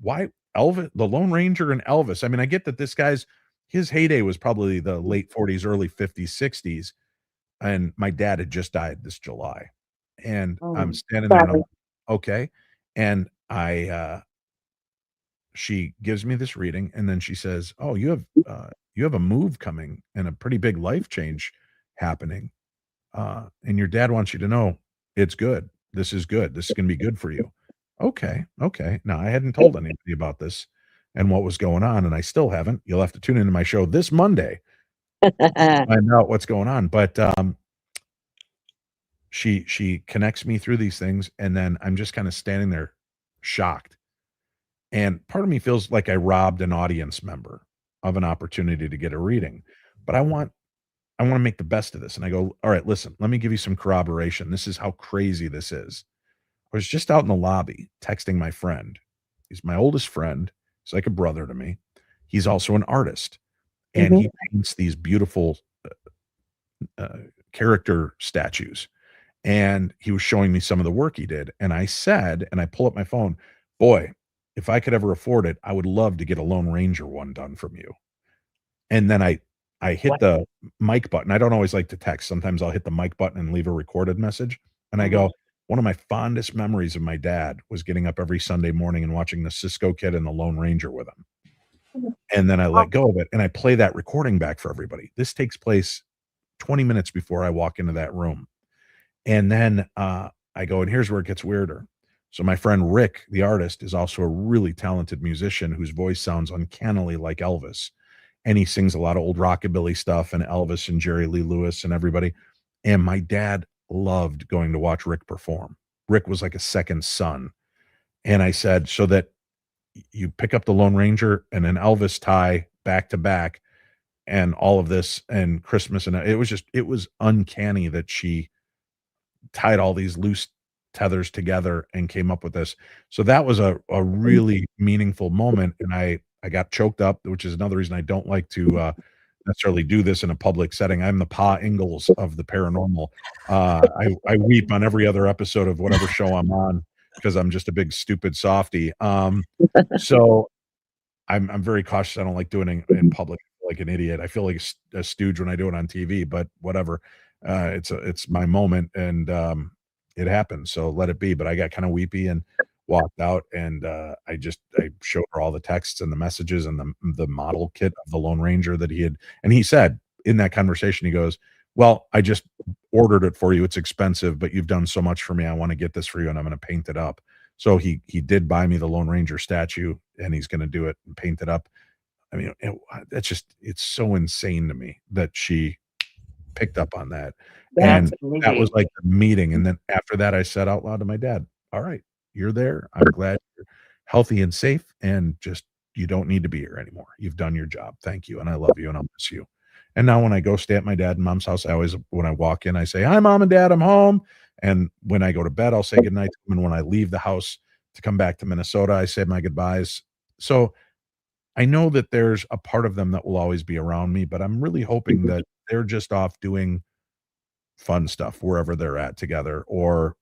why Elvis the Lone Ranger and Elvis?" I mean, I get that this guy's his heyday was probably the late 40s, early 50s, 60s, and my dad had just died this July, and I'm Mm. standing there and I'm Sorry. like, "Okay," and she gives me this reading, and then she says, "Oh, you have a move coming and a pretty big life change happening, and your dad wants you to know it's good. This is good. This is gonna be good for you." "Okay, okay." Now, I hadn't told anybody about this and what was going on, and I still haven't. You'll have to tune into my show this Monday to find out what's going on, but, she connects me through these things, and then I'm just kinda standing there shocked, And part of me feels like I robbed an audience member of an opportunity to get a reading. But I want to make the best of this. And I go, all right, listen, let me give you some corroboration. This is how crazy this is. I was just out in the lobby texting my friend. He's my oldest friend. He's like a brother to me. He's also an artist. And he paints these beautiful character statues. And he was showing me some of the work he did. And I said, and I pull up my phone, boy, if I could ever afford it, I would love to get a Lone Ranger one done from you. And then I hit the mic button. I don't always like to text. Sometimes I'll hit the mic button and leave a recorded message. And I go, one of my fondest memories of my dad was getting up every Sunday morning and watching the Cisco Kid and the Lone Ranger with him. And then I let go of it and I play that recording back for everybody. This takes place 20 minutes before I walk into that room. And then I go, and here's where it gets weirder. So my friend Rick, the artist, is also a really talented musician whose voice sounds uncannily like Elvis. And he sings a lot of old rockabilly stuff and Elvis and Jerry Lee Lewis and everybody. And my dad loved going to watch Rick perform. Rick was like a second son. And I said, so that you pick up the Lone Ranger and an Elvis tie back to back and all of this and Christmas. And it was uncanny that she tied all these loose tethers together and came up with this. So that was a really meaningful moment. And I got choked up, which is another reason I don't like to necessarily do this in a public setting. I'm the Pa Ingalls of the paranormal. I weep on every other episode of whatever show I'm on because I'm just a big stupid softy. So I'm very cautious. I don't like doing it in public like an idiot. I feel like a stooge when I do it on TV, but whatever. It's my moment and it happened. So let it be. But I got kind of weepy and walked out and I showed her all the texts and the messages and the model kit of the Lone Ranger that he had. And he said in that conversation, he goes, well, I just ordered it for you. It's expensive, but you've done so much for me. I want to get this for you and I'm going to paint it up. So he did buy me the Lone Ranger statue and he's going to do it and paint it up. I mean, it's so insane to me that she picked up on that. And that was like the meeting. And then after that, I said out loud to my dad, all right, you're there. I'm glad you're healthy and safe and just, you don't need to be here anymore. You've done your job. Thank you. And I love you and I'll miss you. And now when I go stay at my dad and mom's house, when I walk in, I say, hi, mom and dad, I'm home. And when I go to bed, I'll say goodnight to them. And when I leave the house to come back to Minnesota, I say my goodbyes. So I know that there's a part of them that will always be around me, but I'm really hoping that they're just off doing fun stuff wherever they're at together or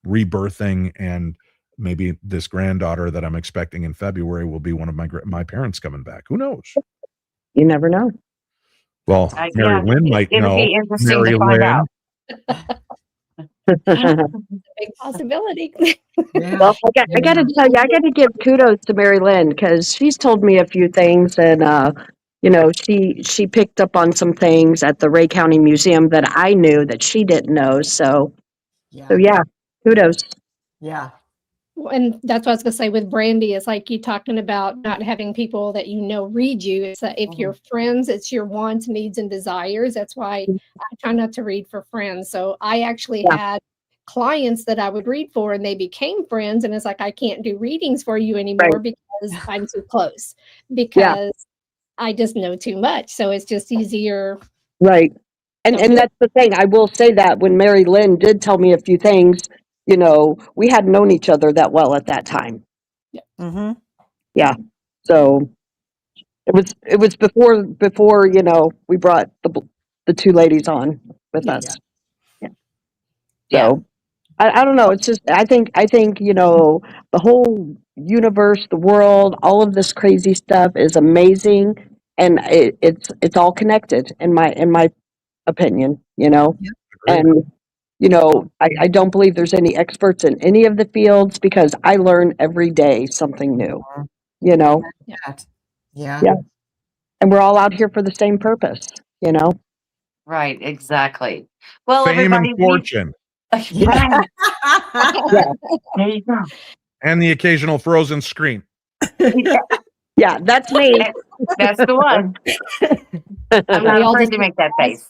rebirthing. And maybe this granddaughter that I'm expecting in February will be one of my parents coming back. Who knows? You never know. Well, Mary Lynn might know. Be interesting Mary to find out. Big possibility. Well, I got to tell you, I got to give kudos to Mary Lynn because she's told me a few things, and she picked up on some things at the Ray County Museum that I knew that she didn't know. So yeah, kudos. Yeah. And that's what I was going to say with Brandy. It's like you talking about not having people that read you. It's that if you're friends, it's your wants, needs, and desires. That's why I try not to read for friends. So I actually had clients that I would read for and they became friends. And it's like, I can't do readings for you anymore because I'm too close, because I just know too much. So it's just easier. Right. And that's the thing. I will say that when Mary Lynn did tell me a few things, we hadn't known each other that well at that time. Yeah. Mm-hmm. Yeah. So it was before we brought the two ladies on with us. Yeah. So I don't know. It's just I think the whole universe, the world, all of this crazy stuff is amazing, and it's all connected in my opinion. And I don't believe there's any experts in any of the fields because I learn every day something new. Yeah. Yeah. And we're all out here for the same purpose. Right, exactly. Well, Fame everybody, and fortune. Yeah. Yeah. There you go. And the occasional frozen screen. Yeah, that's me. That's the one. I'm not afraid to make that face.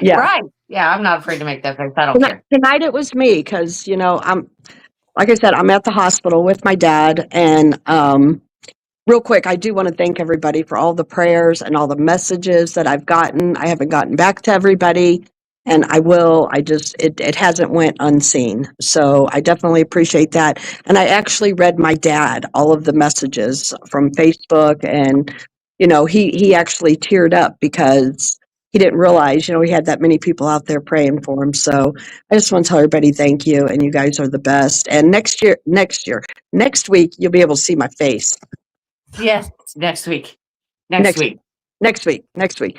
Yeah. Right. Yeah, I'm not afraid to make that face. I don't care. Tonight it was me because like I said, I'm at the hospital with my dad. And real quick, I do want to thank everybody for all the prayers and all the messages that I've gotten. I haven't gotten back to everybody, and I will. It hasn't went unseen. So I definitely appreciate that. And I actually read my dad all of the messages from Facebook, and he actually teared up because he didn't realize, he had that many people out there praying for him. So I just want to tell everybody thank you, and you guys are the best. And next week, you'll be able to see my face. Yes, next week. Next week.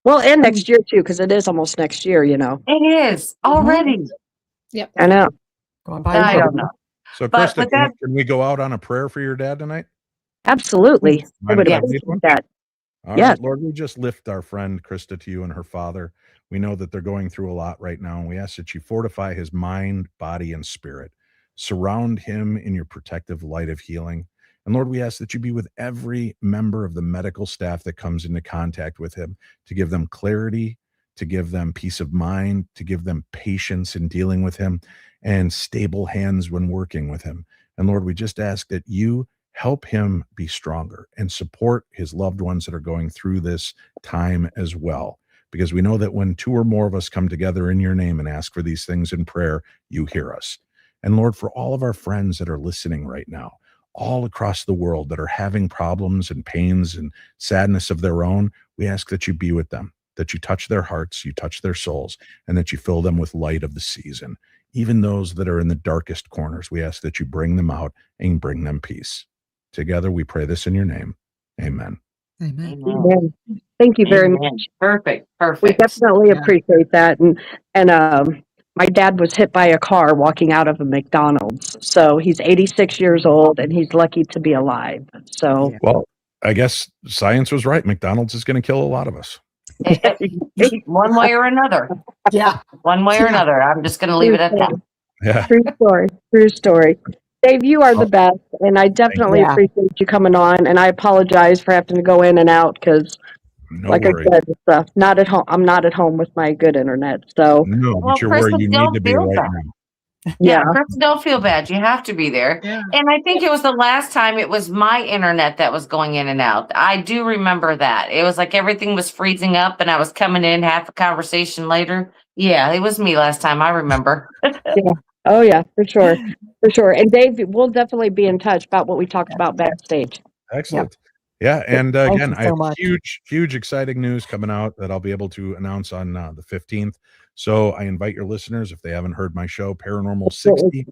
Well, and next year too, because it is almost next year, It is already. Yep. I know. Going by I don't know. So, But- Krista, but can we go out on a prayer for your dad tonight? Absolutely. I Mind would if I lead appreciate one? that. All Yes. right, Lord, we just lift our friend Krista to you and her father. We know that they're going through a lot right now, and we ask that you fortify his mind, body, and spirit. Surround him in your protective light of healing. And Lord, we ask that you be with every member of the medical staff that comes into contact with him, to give them clarity, to give them peace of mind, to give them patience in dealing with him, and stable hands when working with him. And Lord, we just ask that you help him be stronger and support his loved ones that are going through this time as well. Because we know that when two or more of us come together in your name and ask for these things in prayer, you hear us. And Lord, for all of our friends that are listening right now, all across the world that are having problems and pains and sadness of their own, we ask that you be with them, that you touch their hearts, you touch their souls, and that you fill them with light of the season. Even those that are in the darkest corners, we ask that you bring them out and bring them peace. Together we pray this in your name. Amen. Amen. Amen. Thank you very much. Perfect. We definitely appreciate that. And my dad was hit by a car walking out of a McDonald's. So he's 86 years old and he's lucky to be alive. So, Well, I guess science was right. McDonald's is going to kill a lot of us. One way or another. Yeah. One way or another. I'm just going to leave it at that. Yeah. True story. Dave, you are the best. And I definitely appreciate you coming on. And I apologize for having to go in and out because, I said, it's, not at home. I'm not at home with my good internet. So, no, but you're where you need to be right now. Yeah, Krista, don't feel bad. You have to be there. Yeah. And I think it was the last time it was my internet that was going in and out. I do remember that. It was like everything was freezing up and I was coming in half a conversation later. Yeah, it was me last time. I remember. Yeah. Oh, yeah, for sure. For sure. And Dave, we'll definitely be in touch about what we talked about backstage. Excellent. Yeah. And again, I have much. huge, exciting news coming out that I'll be able to announce on the 15th. So I invite your listeners, if they haven't heard my show, Paranormal 60,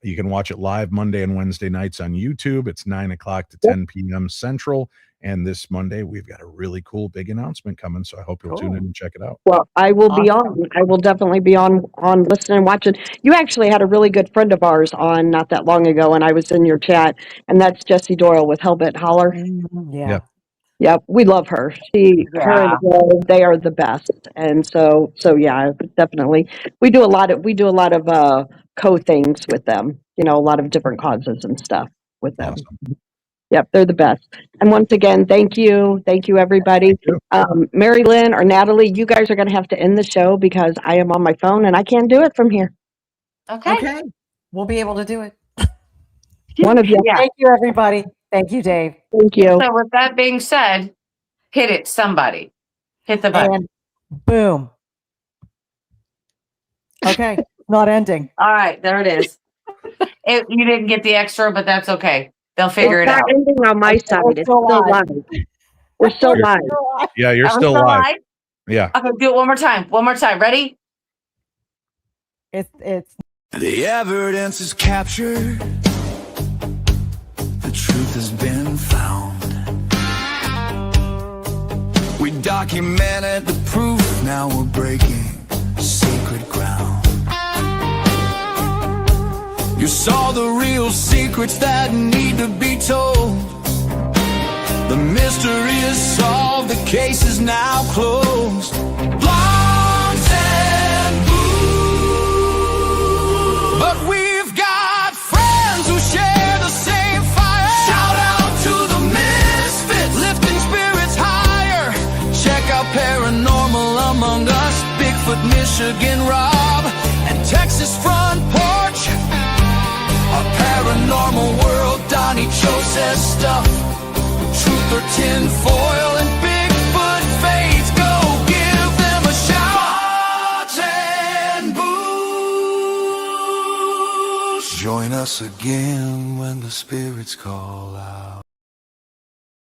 you can watch it live Monday and Wednesday nights on YouTube. It's 9 o'clock to 10 p.m. Central. And this Monday, we've got a really cool big announcement coming. So I hope you'll tune in and check it out. Well, I will be on. I will definitely be on listening and watching. You actually had a really good friend of ours on not that long ago, and I was in your chat, and that's Jessie Doyle with Hellbent Holler. Yeah. Yep, we love her. Her and Will, they are the best. And so yeah, definitely. We do a lot of co things with them, a lot of different causes and stuff with them. Awesome. Yep, they're the best. And once again, thank you everybody. Mary Lynn or Natalie, you guys are going to have to end the show because I am on my phone and I can't do it from here. Okay. We'll be able to do it. One of you. Yeah. Thank you, everybody. Thank you, Dave. Thank you. So with that being said, hit it, somebody. Hit the button. And boom. Okay. Not ending. All right, there it is. You didn't get the extra, but that's okay. They'll figure it out. It's not ending on my side. It's still live. We're still live. Yeah, you're I'm still live. Yeah. Okay, do it one more time. One more time. Ready? It's The evidence is captured. The truth has been found. We documented the proof. Now we're breaking sacred ground. You saw the real secrets that need to be told. The mystery is solved. The case is now closed. Blondes and blue. But we've got friends who share the same fire. Shout out to the misfits, lifting spirits higher. Check out Paranormal Among Us, Bigfoot, Michigan Rob, and Texas Front Porch are H.O. says stuff, truth or tinfoil, and Bigfoot fades. Go give them a shout and booze. Join us again when the spirits call out.